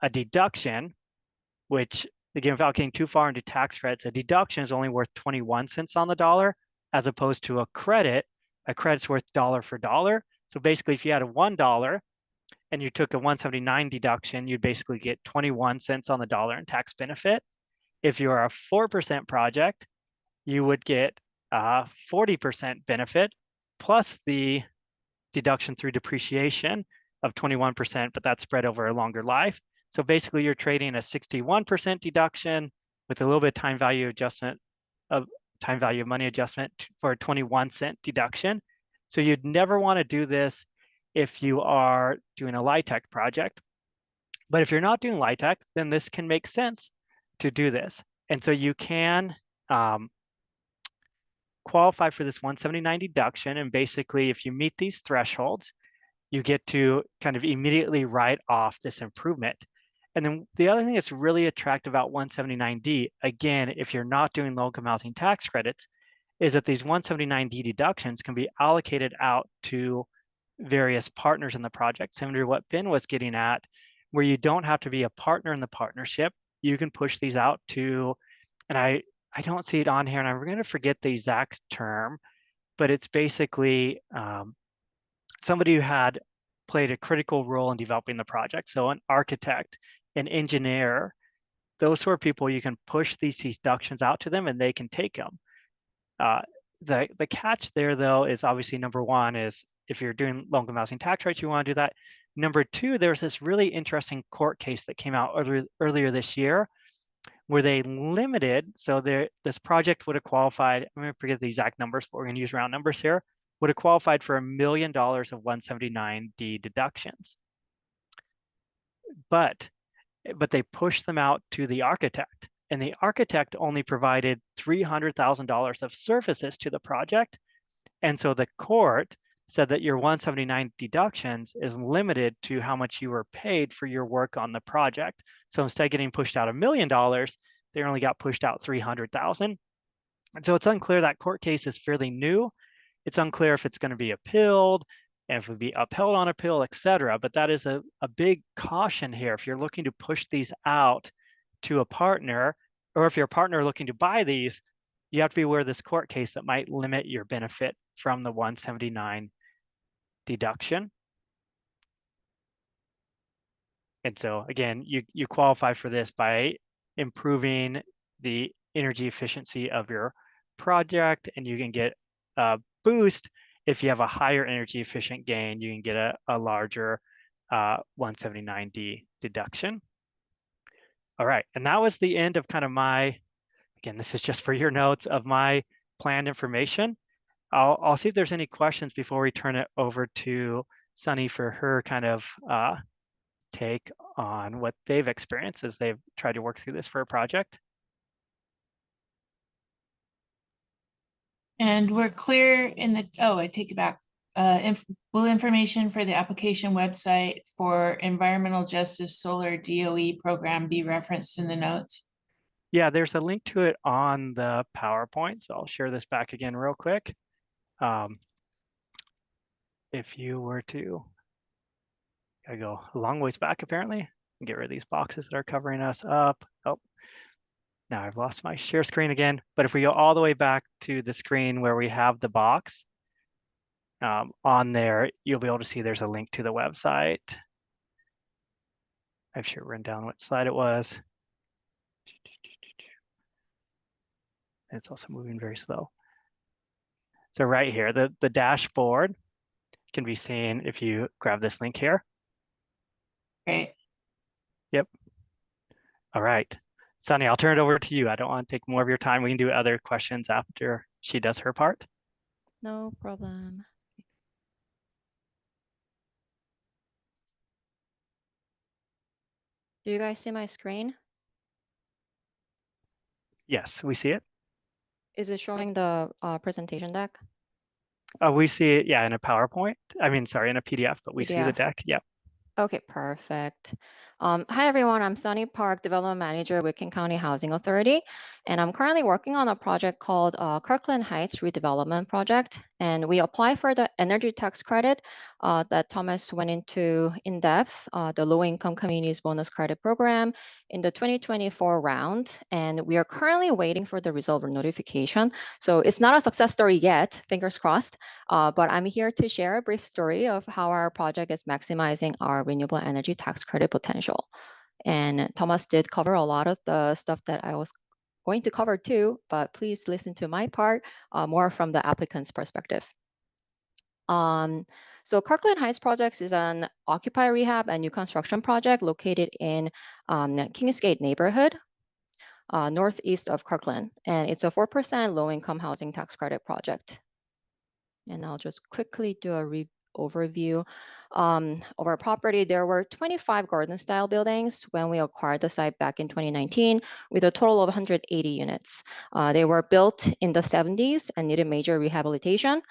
a deduction, which again, without getting too far into tax credits, a deduction is only worth 21 cents on the dollar, as opposed to a credit's worth dollar for dollar. So basically, if you had a $1 and you took a 179 deduction, you'd basically get 21 cents on the dollar in tax benefit. If you're a 4% project, you would get 40% benefit plus the deduction through depreciation of 21%, but that's spread over a longer life. So basically you're trading a 61% deduction with a little bit of time value of money adjustment for a 21-cent deduction. So you'd never want to do this if you are doing a LIHTC project. But if you're not doing LIHTC, then this can make sense to do this. And so you can qualify for this 179 deduction. And basically, if you meet these thresholds, you get to kind of immediately write off this improvement. And then the other thing that's really attractive about 179D, again, if you're not doing low-income housing tax credits, is that these 179D deductions can be allocated out to various partners in the project, similar to what Ben was getting at, where you don't have to be a partner in the partnership. You can push these out to, and I don't see it on here, and I'm going to forget the exact term, but it's basically somebody who had played a critical role in developing the project. So an architect, an engineer, those sort of people, you can push these deductions out to them and they can take them. The catch there, though, is obviously number one is if you're doing low-income housing tax rates, you want to do that. Number two, there's this really interesting court case that came out earlier this year where they limited, so this project would have qualified, I'm going to forget the exact numbers, but we're going to use round numbers here, would have qualified for $1 million of 179D deductions. But they pushed them out to the architect, and the architect only provided $300,000 of services to the project. And so the court said that your 179 deductions is limited to how much you were paid for your work on the project. So instead of getting pushed out $1 million, they only got pushed out $300,000. And so it's unclear. That court case is fairly new. It's unclear if it's going to be appealed, and if it would be upheld on appeal, et cetera. But that is a big caution here. If you're looking to push these out to a partner, or if you're a partner looking to buy these, you have to be aware of this court case that might limit your benefit from the 179 deduction. And so again, you qualify for this by improving the energy efficiency of your project, and you can get a boost. If you have a higher energy efficient gain, you can get a larger 179D deduction. All right, and that was the end of kind of my, again, this is just for your notes, of my planned information. I'll see if there's any questions before we turn it over to Sunnie for her kind of take on what they've experienced as they've tried to work through this for a project. And we're clear in the, oh, I take it back. Will information for the application website for environmental justice solar DOE program be referenced in the notes? Yeah, there's a link to it on the PowerPoint. So I'll share this back again real quick. If you were to, I go a long ways back apparently, and get rid of these boxes that are covering us up. Oh, now I've lost my share screen again. But if we go all the way back to the screen where we have the box, on there, you'll be able to see there's a link to the website. I've sure written down what slide it was. It's also moving very slow. So right here, the dashboard can be seen if you grab this link here. Great. Yep. All right. Sunnie, I'll turn it over to you. I don't want to take more of your time. We can do other questions after she does her part. No problem. Do you guys see my screen? Yes, we see it. Is it showing the presentation deck? We see it, yeah, in a PowerPoint. I mean, sorry, in a PDF, but we see the PDF. deck. Yeah. Okay, perfect. Hi, everyone. I'm Sunnie Park, Development Manager with King County Housing Authority, and I'm currently working on a project called Kirkland Heights Redevelopment Project, and we apply for the energy tax credit that Thomas went into in depth, the Low-Income Communities Bonus Credit Program in the 2024 round, and we are currently waiting for the result or notification. So it's not a success story yet, fingers crossed, but I'm here to share a brief story of how our project is maximizing our renewable energy tax credit potential. And Thomas did cover a lot of the stuff that I was going to cover too, but please listen to my part more from the applicant's perspective. So Kirkland Heights Projects is an occupied rehab and new construction project located in Kingsgate neighborhood, northeast of Kirkland. And it's a 4% low-income housing tax credit project. And I'll just quickly do a overview of our property. There were 25 garden-style buildings when we acquired the site back in 2019, with a total of 180 units. They were built in the 70s and needed major rehabilitation.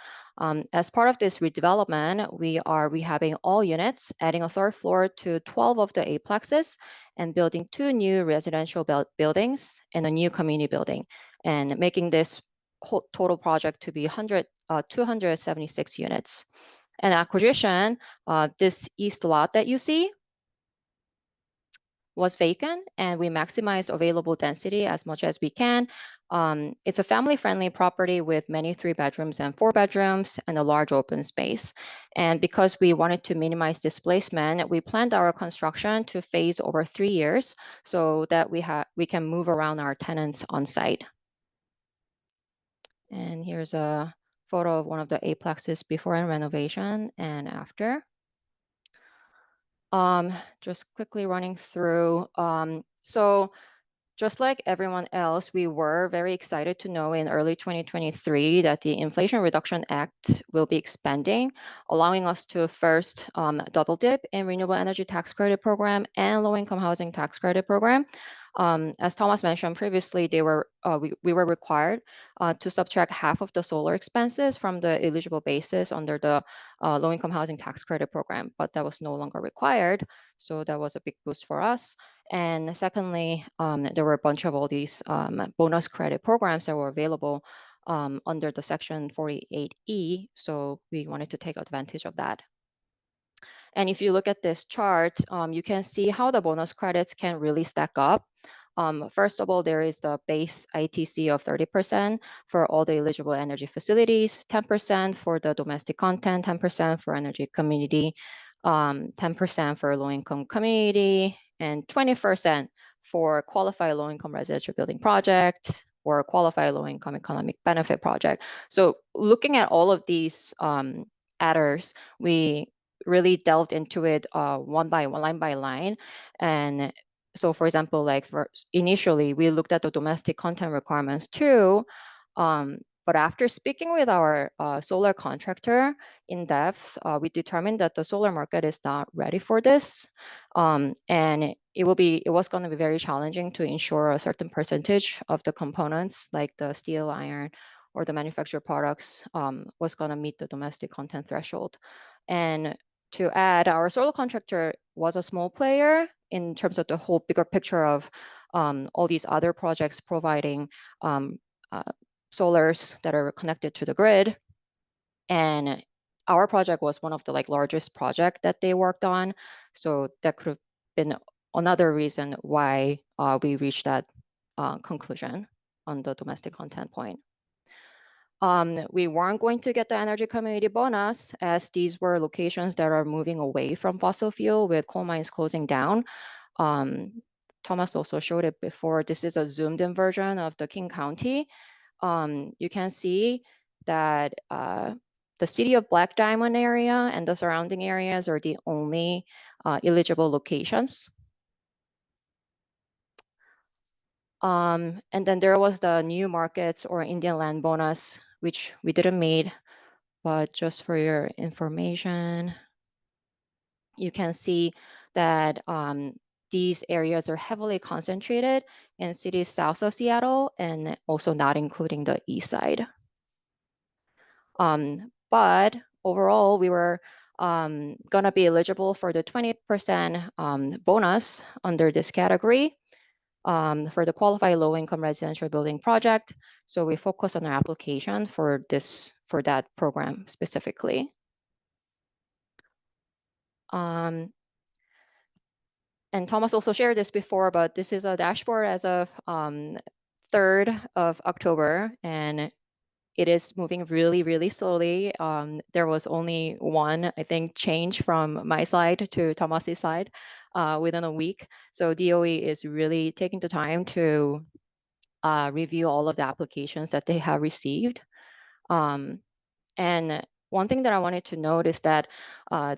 As part of this redevelopment, we are rehabbing all units, adding a third floor to 12 of the aplexes, and building 2 new residential buildings and a new community building, and making this whole total project to be 276 units. And acquisition, this east lot that you see was vacant, and we maximized available density as much as we can. It's a family-friendly property with many 3 bedrooms and 4 bedrooms and a large open space. And because we wanted to minimize displacement, we planned our construction to phase over 3 years so that we can move around our tenants on site. And here's a photo of one of the aplexes before and renovation and after. Just quickly running through. So just like everyone else, we were very excited to know in early 2023 that the Inflation Reduction Act will be expanding, allowing us to first double dip in renewable energy tax credit program and low-income housing tax credit program. As Thomas mentioned previously, we were required to subtract half of the solar expenses from the eligible basis under the low-income housing tax credit program, but that was no longer required. So that was a big boost for us. And secondly, there were a bunch of all these bonus credit programs that were available under the Section 48E. So we wanted to take advantage of that. And if you look at this chart, you can see how the bonus credits can really stack up. First of all, there is the base ITC of 30% for all the eligible energy facilities, 10% for the domestic content, 10% for energy community, 10% for low-income community, and 20% for qualified low-income residential building project or qualified low-income economic benefit project. So looking at all of these adders, we really delved into it one by one, line by line. And so for example, like initially we looked at the domestic content requirements too, but after speaking with our solar contractor in depth, we determined that the solar market is not ready for this. And it was going to be very challenging to ensure a certain percentage of the components like the steel, iron, or the manufactured products was going to meet the domestic content threshold. And to add, our solar contractor was a small player in terms of the whole bigger picture of all these other projects providing solars that are connected to the grid. And our project was one of the largest project that they worked on. So that could have been another reason why we reached that conclusion on the domestic content point. We weren't going to get the energy community bonus as these were locations that are moving away from fossil fuel with coal mines closing down. Thomas also showed it before. This is a zoomed in version of the King County. You can see that the city of Black Diamond area and the surrounding areas are the only eligible locations. And then there was the new markets or Indian land bonus, which we didn't meet, but just for your information, you can see that these areas are heavily concentrated in cities south of Seattle and also not including the east side. But overall, we were gonna be eligible for the 20% bonus under this category for the qualified low-income residential building project. So we focus on our application for that program specifically. And Thomas also shared this before, but this is a dashboard as of 3rd of October, and it is moving really, really slowly. There was only one, I think, change from my slide to Thomas's slide within a week. So DOE is really taking the time to review all of the applications that they have received. And one thing that I wanted to note is that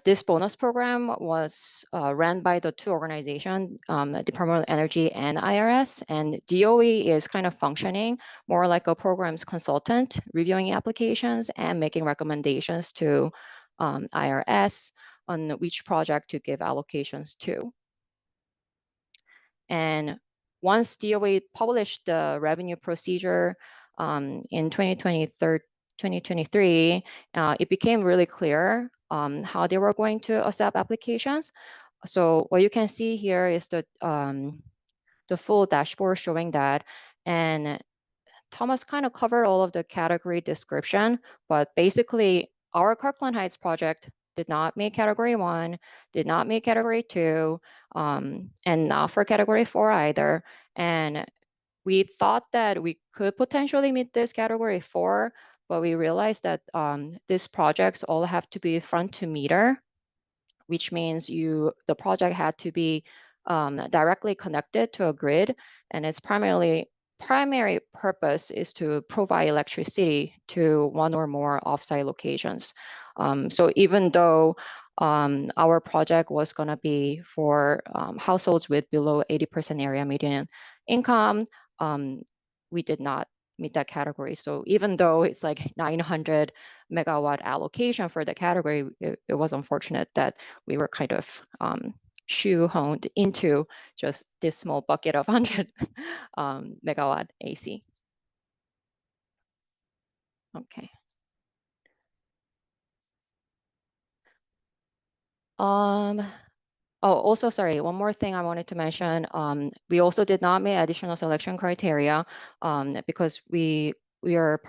this bonus program was ran by the two organizations, Department of Energy and IRS, and DOE is kind of functioning more like a programs consultant, reviewing applications and making recommendations to IRS on which project to give allocations to. And once DOE published the revenue procedure in 2023, it became really clear how they were going to accept applications. So what you can see here is the full dashboard showing that. And Thomas kind of covered all of the category description, but basically our Kirkland Heights project did not make category 1, did not make category 2, and not for category 4 either. And we thought that we could potentially meet this category 4, but we realized that these projects all have to be front to meter, which means the project had to be directly connected to a grid, and its primary purpose is to provide electricity to one or more offsite locations. So even though our project was going to be for households with below 80% area median income. We did not meet that category. So even though it's like 900 megawatt allocation for the category, it was unfortunate that we were kind of shoehorned into just this small bucket of 100 megawatt AC. Okay. Oh, also, sorry, one more thing I wanted to mention. We also did not meet additional selection criteria because we are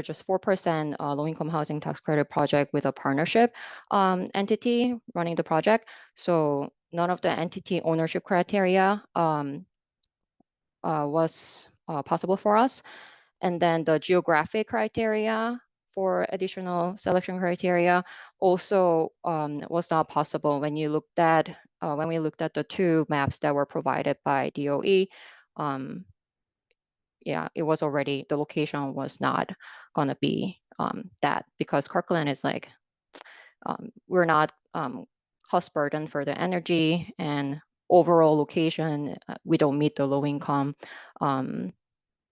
just 4% low-income housing tax credit project with a partnership entity running the project. So none of the entity ownership criteria was possible for us. And then the geographic criteria for additional selection criteria also was not possible when you looked at when we looked at the two maps that were provided by DOE. Yeah, it was already, the location was not gonna be that, because Kirkland is like, we're not cost burden for the energy, and overall location, we don't meet the low income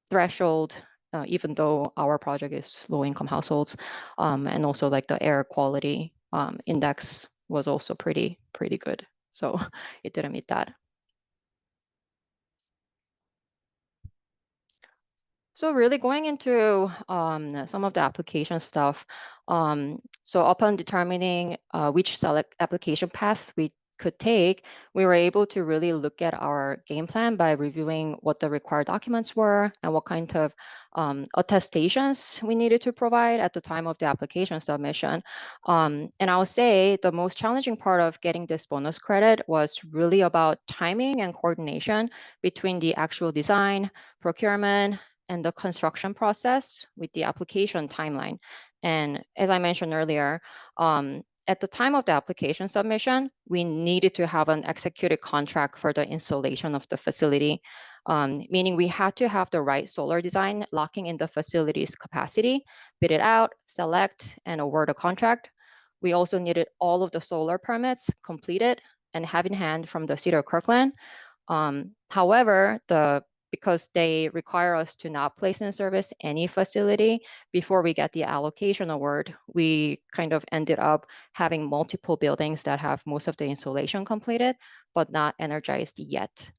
threshold, even though our project is low income households. And also like the air quality index was also pretty good. So it didn't meet that. So really going into some of the application stuff. So upon determining which select application path we could take, we were able to really look at our game plan by reviewing what the required documents were and what kind of attestations we needed to provide at the time of the application submission. And I would say the most challenging part of getting this bonus credit was really about timing and coordination between the actual design, procurement, and the construction process with the application timeline. And as I mentioned earlier, at the time of the application submission, we needed to have an executed contract for the installation of the facility, meaning we had to have the right solar design locking in the facility's capacity, bid it out, select, and award a contract. We also needed all of the solar permits completed and have in hand from the City of Kirkland. However, because they require us to not place in service any facility before we get the allocation award, we kind of ended up having multiple buildings that have most of the installation completed, but not energized yet.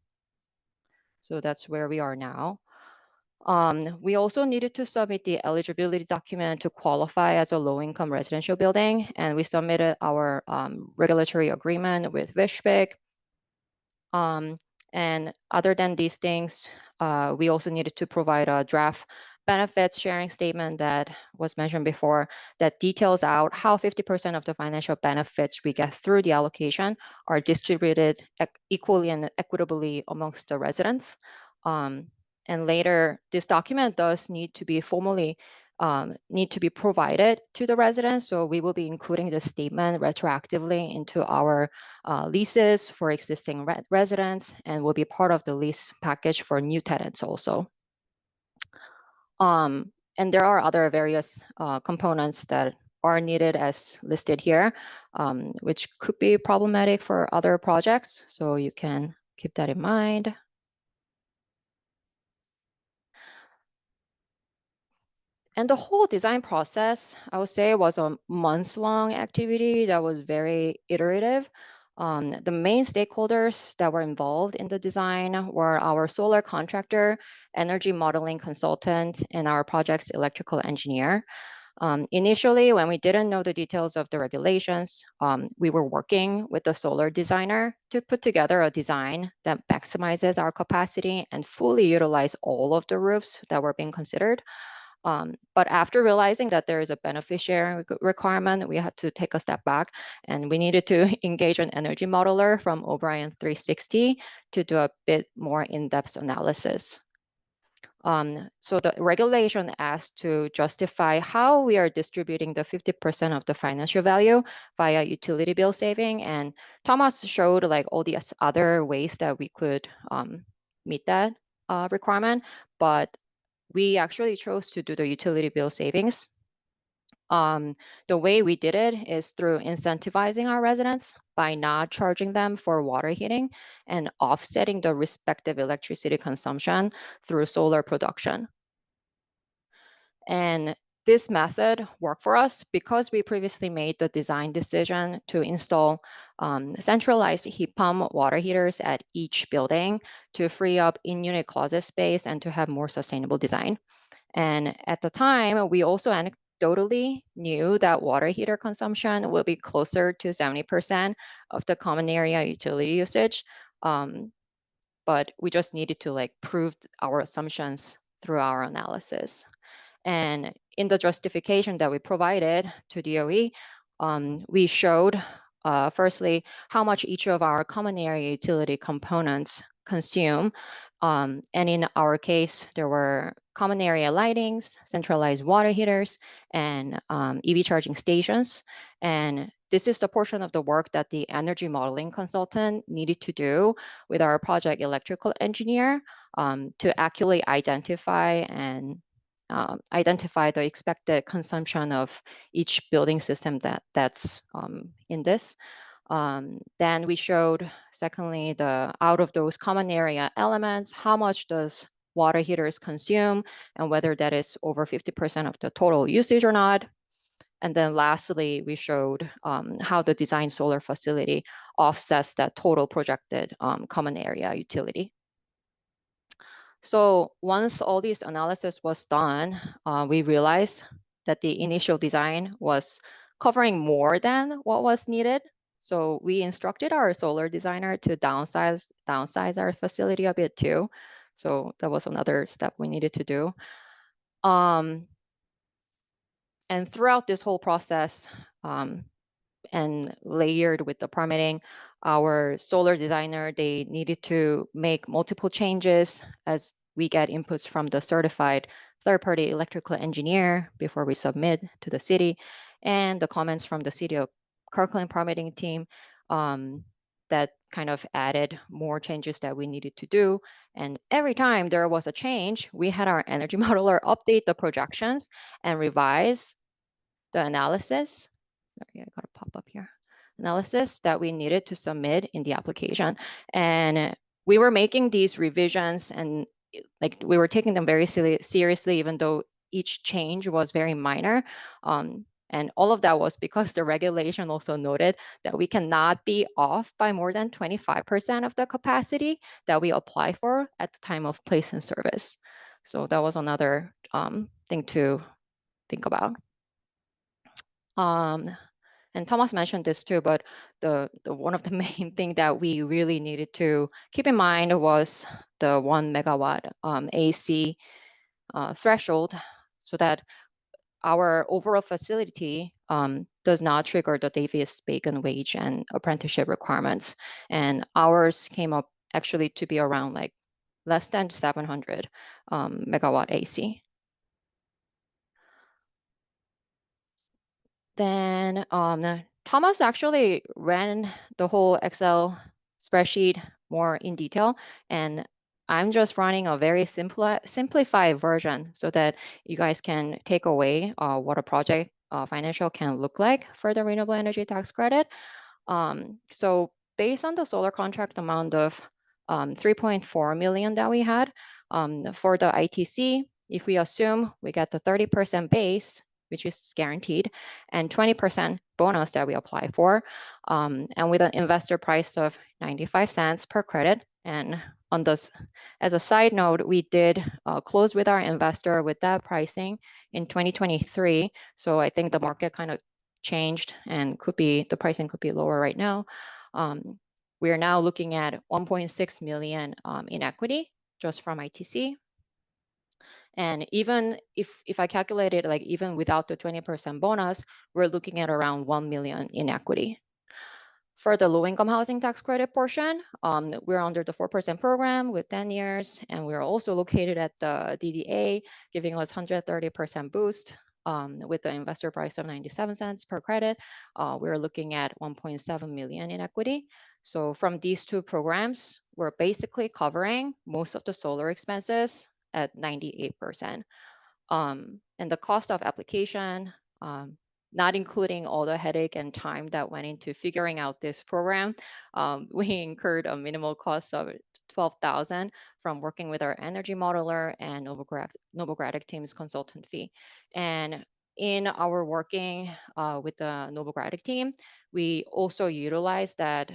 So that's where we are now. We also needed to submit the eligibility document to qualify as a low-income residential building, and we submitted our regulatory agreement with WSECU. And other than these things, we also needed to provide a draft benefits sharing statement that was mentioned before that details out how 50% of the financial benefits we get through the allocation are distributed equally and equitably amongst the residents. And later, this document does need to be formally provided to the residents. So we will be including this statement retroactively into our leases for existing residents, and will be part of the lease package for new tenants also. And there are other various components that are needed as listed here, which could be problematic for other projects. So you can keep that in mind. And the whole design process, I would say, was a months-long activity that was very iterative. The main stakeholders that were involved in the design were our solar contractor, energy modeling consultant, and our project's electrical engineer. Initially, when we didn't know the details of the regulations, we were working with the solar designer to put together a design that maximizes our capacity and fully utilize all of the roofs that were being considered. But after realizing that there is a benefit sharing requirement, we had to take a step back, and we needed to engage an energy modeler from O'Brien 360 to do a bit more in-depth analysis. So the regulation asks to justify how we are distributing the 50% of the financial value via utility bill saving. And Thomas showed like all these other ways that we could meet that requirement, but we actually chose to do the utility bill savings. The way we did it is through incentivizing our residents by not charging them for water heating and offsetting the respective electricity consumption through solar production. And this method worked for us because we previously made the design decision to install centralized heat pump water heaters at each building to free up in-unit closet space and to have more sustainable design. And at the time, we also anecdotally knew that water heater consumption will be closer to 70% of the common area utility usage. But we just needed to like prove our assumptions through our analysis. And in the justification that we provided to DOE, we showed firstly how much each of our common area utility components consume. And in our case, there were common area lightings, centralized water heaters, and EV charging stations. And this is the portion of the work that the energy modeling consultant needed to do with our project electrical engineer to accurately identify the expected consumption of each building system that's in this. Then we showed, secondly, out of those common area elements, how much does water heaters consume and whether that is over 50% of the total usage or not. And then lastly, we showed how the design solar facility offsets that total projected common area utility. So once all this analysis was done, we realized that the initial design was covering more than what was needed. So we instructed our solar designer to downsize our facility a bit too. So that was another step we needed to do. And throughout this whole process, and layered with the permitting, our solar designer, they needed to make multiple changes as we get inputs from the certified third-party electrical engineer before we submit to the city, and the comments from the city of Kirkland permitting team that kind of added more changes that we needed to do. And every time there was a change, we had our energy modeler update the projections and revise the analysis. Sorry, I got a pop up here. Analysis that we needed to submit in the application. And we were making these revisions and like we were taking them very seriously, even though each change was very minor. And all of that was because the regulation also noted that we cannot be off by more than 25% of the capacity that we apply for at the time of place in service. So that was another thing to think about. And Thomas mentioned this too, but the one of the main thing that we really needed to keep in mind was the 1 megawatt AC threshold, so that our overall facility does not trigger the Davis-Bacon wage and apprenticeship requirements. And ours came up actually to be around like less than 700 megawatt AC. Then Thomas actually ran the whole Excel spreadsheet more in detail, and I'm just running a very simplified version so that you guys can take away what a project financial can look like for the renewable energy tax credit. So based on the solar contract amount of 3.4 million that we had for the ITC, if we assume we get the 30% base, which is guaranteed, and 20% bonus that we apply for, and with an investor price of 95 cents per credit. And on this, as a side note, we did close with our investor with that pricing in 2023. So I think the market kind of changed and the pricing could be lower right now. We are now looking at 1.6 million in equity just from ITC. And even if I calculate it, like even without the 20% bonus, we're looking at around 1 million in equity. For the low-income housing tax credit portion, we're under the 4% program with 10 years, and we're also located at the DDA, giving us 130% boost with the investor price of 97 cents per credit. We're looking at 1.7 million in equity. So from these two programs, we're basically covering most of the solar expenses at 98%. And the cost of application not including all the headache and time that went into figuring out this program, we incurred a minimal cost of $12,000 from working with our energy modeler and Novogradac team's consultant fee. And in our working with the Novogradac team, we also utilize that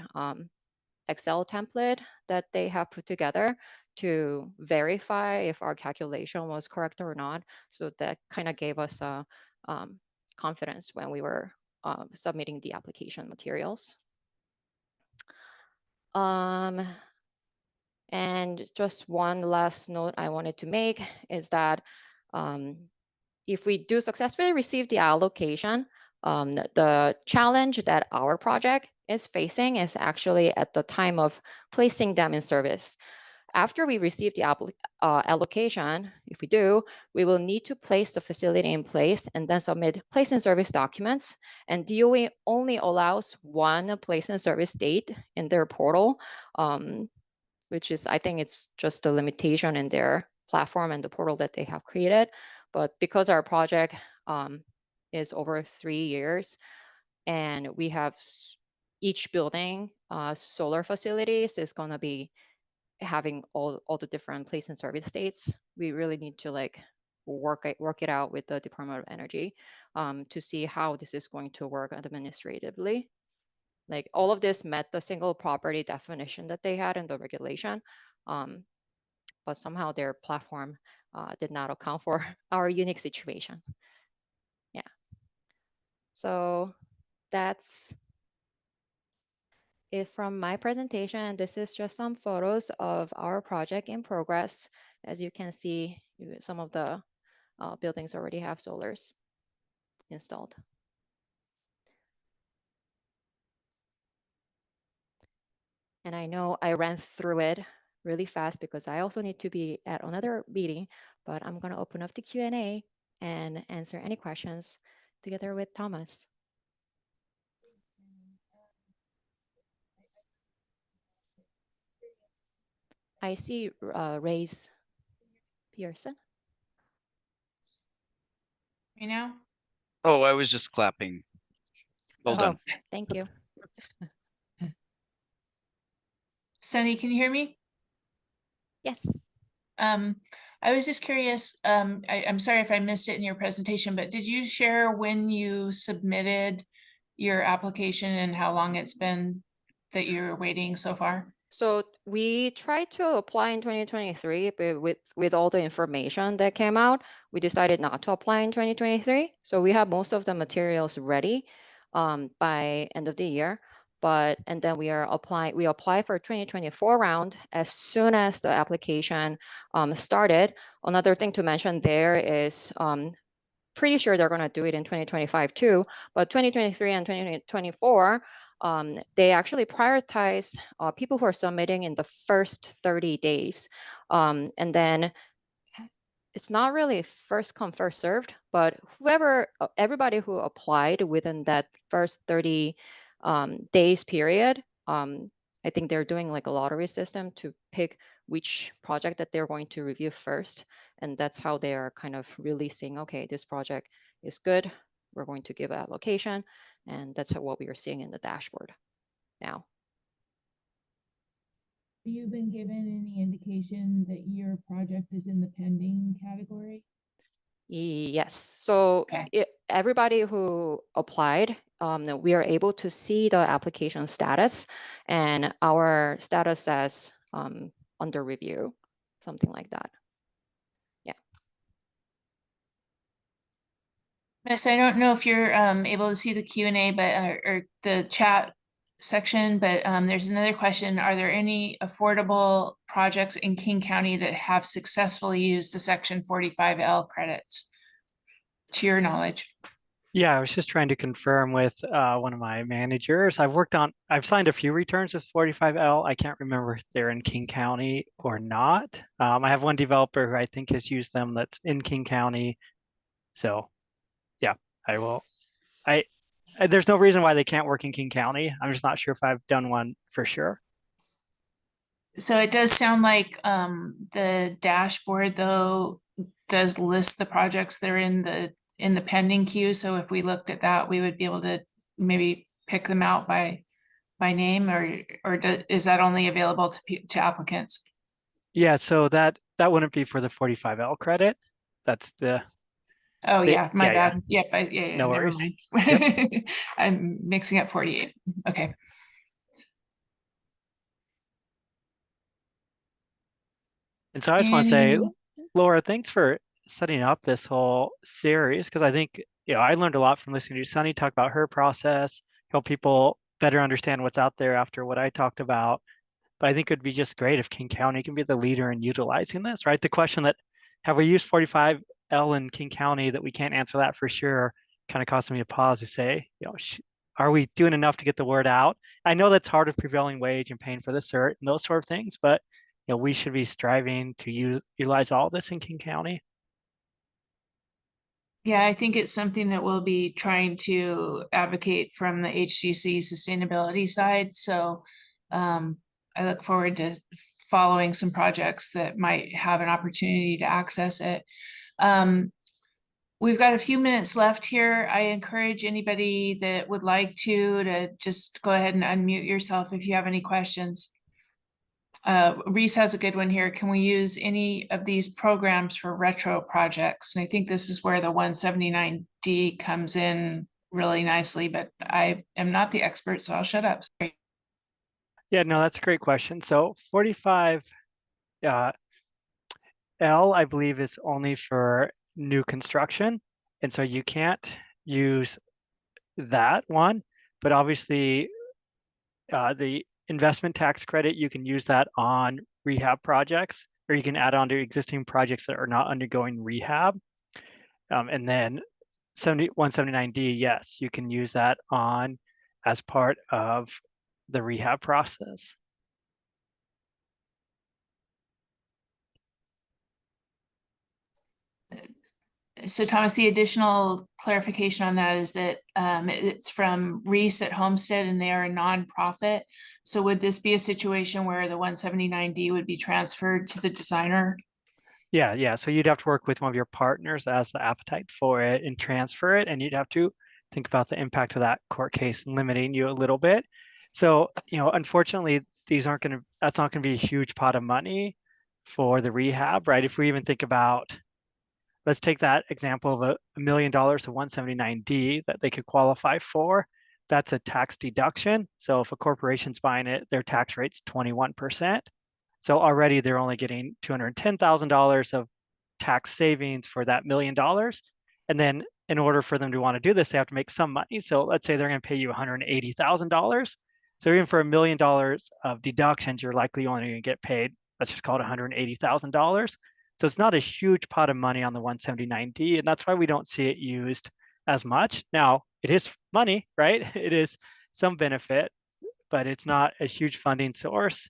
Excel template that they have put together to verify if our calculation was correct or not. So that kind of gave us a confidence when we were submitting the application materials. And just one last note I wanted to make is that if we do successfully receive the allocation, the challenge that our project is facing is actually at the time of placing them in service. After we receive the allocation, if we do, we will need to place the facility in place and then submit place in service documents. And DOE only allows one place in service date in their portal, which is, I think it's just a limitation in their platform and the portal that they have created. But because our project is over 3 years and we have each building solar facilities is going to be having all the different place and service states, we really need to like work it out with the Department of Energy to see how this is going to work administratively. Like all of this met the single property definition that they had in the regulation, but somehow their platform did not account for our unique situation. Yeah. So that's it from my presentation. This is just some photos of our project in progress. As you can see, some of the buildings already have solars installed. And I know I ran through it really fast because I also need to be at another meeting, but I'm going to open up the Q&A and answer any questions together with Thomas. I see Ray's Pearson. You know? Oh, I was just clapping. Well done. Thank you. Sunny, can you hear me? Yes. I was just curious, I'm sorry if I missed it in your presentation, but did you share when you submitted your application and how long it's been that you're waiting so far? So we tried to apply in 2023, but with all the information that came out, we decided not to apply in 2023. So we have most of the materials ready by end of the year. And then we apply for 2024 round as soon as the application started. Another thing to mention there is pretty sure they're going to do it in 2025 too, but 2023 and 2024, they actually prioritize people who are submitting in the first 30 days. And then it's not really first come, first served, but everybody who applied within that first 30 days period, I think they're doing like a lottery system to pick which project that they're going to review first. And that's how they are kind of releasing, okay, this project is good. We're going to give an allocation. And that's what we are seeing in the dashboard now. Have you been given any indication that your project is in the pending category? Yes. So Okay. everybody who applied, we are able to see the application status, and our status says under review, something like that. Yeah. Miss, I don't know if you're able to see the Q&A, but or the chat section, but there's another question. Are there any affordable projects in King County that have successfully used the Section 45L credits, to your knowledge? Yeah, I was just trying to confirm with one of my managers. I've signed a few returns with 45L. I can't remember if they're in King County or not. I have one developer who I think has used them that's in King County. So yeah, there's no reason why they can't work in King County. I'm just not sure if I've done one for sure. So it does sound like the dashboard though does list the projects that are in the in the pending queue. So if we looked at that, we would be able to maybe pick them out by name, or is that only available to applicants? Yeah, so that wouldn't be for the 45L credit. That's Oh, yeah, my yeah. bad. Yep, yeah, No never worries. mind. I'm mixing up 48. Okay. And so I just want to say, Any- Laura, thanks for setting up this whole series, because I think, I learned a lot from listening to Sunnie talk about her process, help people better understand what's out there after what I talked about. But I think it'd be just great if King County can be the leader in utilizing this, right? The question that, have we used 45L in King County, that we can't answer that for sure, kind of caused me to pause to say, are we doing enough to get the word out? I know that's hard with prevailing wage and paying for the cert and those sort of things, but we should be striving to utilize all this in King County. Yeah, I think it's something that we'll be trying to advocate from the HCC sustainability side. So I look forward to following some projects that might have an opportunity to access it. We've got a few minutes left here. I encourage anybody that would like to just go ahead and unmute yourself if you have any questions. Reese has a good one here. Can we use any of these programs for retro projects? And I think this is where the 179D comes in really nicely, but I am not the expert, so I'll shut up. Sorry. Yeah, no, that's a great question. So 45L, I believe, is only for new construction. And so you can't use that one, but obviously the investment tax credit, you can use that on rehab projects, or you can add on to existing projects that are not undergoing rehab. And then 179D, yes, you can use that on as part of the rehab process. So Thomas, the additional clarification on that is that it's from Reese at Homestead and they are a nonprofit. So would this be a situation where the 179D would be transferred to the designer? Yeah. So you'd have to work with one of your partners as the appetite for it and transfer it. And you'd have to think about the impact of that court case limiting you a little bit. So, unfortunately, that's not going to be a huge pot of money for the rehab, right? If we even think about, let's take that example of $1 million of 179D that they could qualify for. That's a tax deduction. So if a corporation's buying it, their tax rate's 21%. So already they're only getting $210,000 of tax savings for that $1 million. And then in order for them to want to do this, they have to make some money. So let's say they're going to pay you $180,000. So even for $1 million of deductions, you're likely only going to get paid, let's just call it $180,000. So it's not a huge pot of money on the 179D, and that's why we don't see it used as much. Now, it is money, right? It is some benefit, but it's not a huge funding source.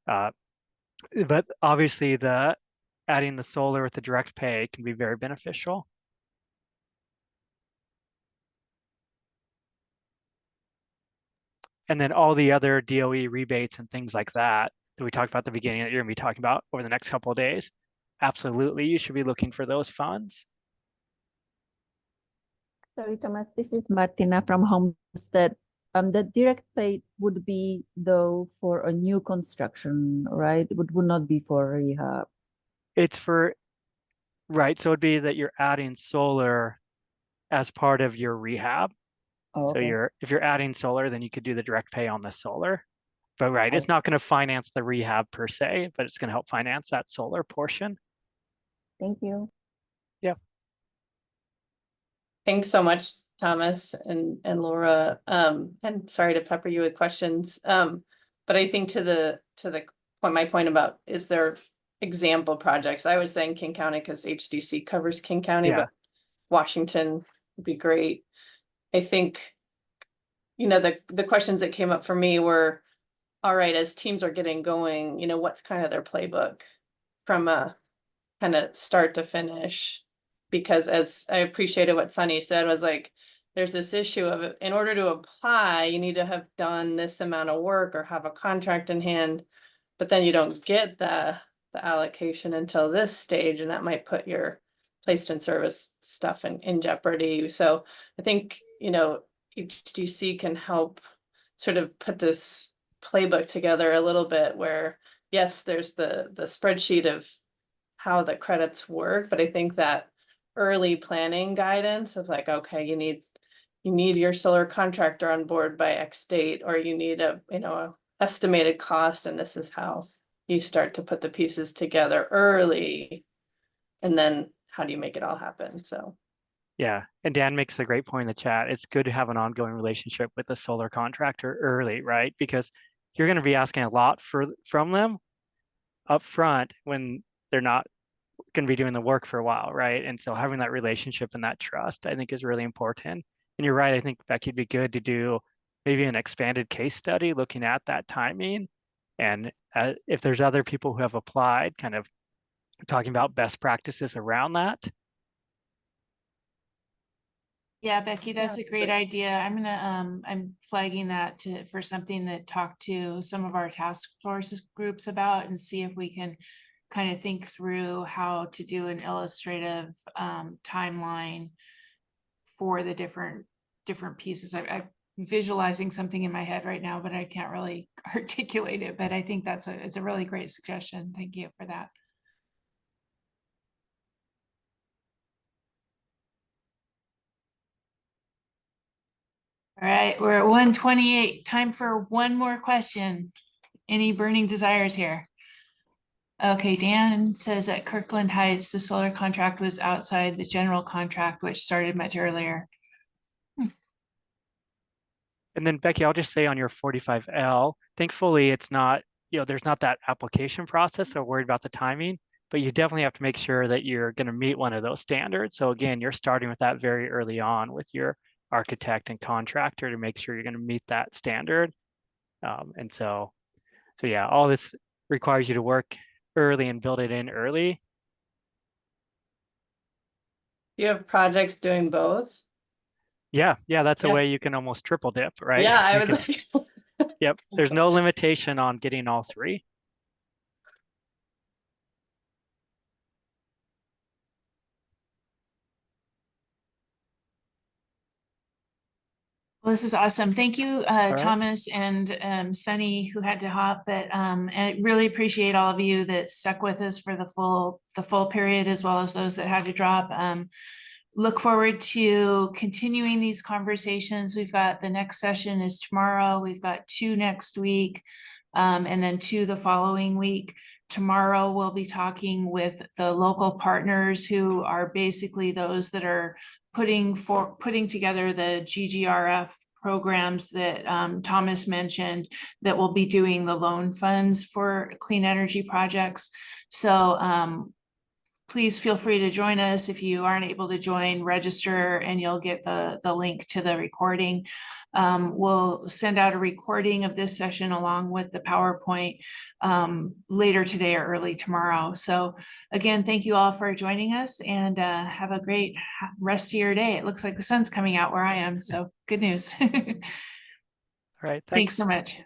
But obviously, adding the solar with the direct pay can be very beneficial. And then all the other DOE rebates and things like that we talked about at the beginning that you're going to be talking about over the next couple of days. Absolutely, you should be looking for those funds. Sorry, Thomas, this is Martina from Homestead. The direct pay would be though for a new construction, right? It would not be for rehab. It's for, right. So it'd be that you're adding solar as part of your rehab. Oh, okay. So if you're adding solar, then you could do the direct pay on the solar. But right, it's not going to finance the rehab per se, but it's going to help finance that solar portion. Thank you. Yeah. Thanks so much, Thomas and Laura. And sorry to pepper you with questions. But I think to the point, my point about, is there example projects? I was saying King County because HDC covers King County, Yeah. but Washington would be great. I think, the questions that came up for me were, all right, as teams are getting going, what's kind of their playbook from a kind of start to finish? Because as I appreciated what Sunnie said, was like, there's this issue of, in order to apply, you need to have done this amount of work or have a contract in hand, but then you don't get the allocation until this stage, and that might put your placed in service stuff in jeopardy. So I think, you know, HDC can help sort of put this playbook together a little bit where, yes, there's the spreadsheet of how the credits work, but I think that early planning guidance of like, okay, you need your solar contractor on board by X date, or you need a estimated cost, and this is how you start to put the pieces together early, and then how do you make it all happen? So Yeah, and Dan makes a great point in the chat. It's good to have an ongoing relationship with the solar contractor early, right? Because you're going to be asking a lot from them up front when they're not going to be doing the work for a while, right? And so having that relationship and that trust, I think, is really important. And you're right, I think, Becky, it'd be good to do maybe an expanded case study looking at that timing. And if there's other people who have applied, kind of talking about best practices around that. Yeah, Becky, that's a great idea. I'm gonna, I'm flagging that for something that talk to some of our task force groups about and see if we can kind of think through how to do an illustrative timeline for the different pieces. I'm visualizing something in my head right now, but I can't really articulate it. But I think it's a really great suggestion. Thank you for that. All right, we're at 1:28. Time for one more question. Any burning desires here? Okay, Dan says at Kirkland Heights, the solar contract was outside the general contract, which started much earlier. And then Becky, I'll just say on your 45L, thankfully it's not, there's not that application process, so worried about the timing, but you definitely have to make sure that you're going to meet one of those standards. So again, you're starting with that very early on with your architect and contractor to make sure you're going to meet that standard. And so yeah, all this requires you to work early and build it in early. you have projects doing both. Yeah, that's a Yep. way you can almost triple dip, right? Yeah, I You was can- like, Yep, there's no limitation on getting all three. Well, this is awesome. Thank you, right. Thomas and Sunnie, who had to hop, but and I really appreciate all of you that stuck with us for the full period, as well as those that had to drop. Look forward to continuing these conversations. We've got the next session is tomorrow. We've got 2 next week, and then 2 the following week. Tomorrow we'll be talking with the local partners who are basically those that are putting together the GGRF programs that Thomas mentioned, that will be doing the loan funds for clean energy projects. So please feel free to join us. If you aren't able to join, register and you'll get the link to the recording. We'll send out a recording of this session along with the PowerPoint later today or early tomorrow. So again, thank you all for joining us, and have a great rest of your day. It looks like the sun's coming out where I am, so good news. All right, Thanks so much.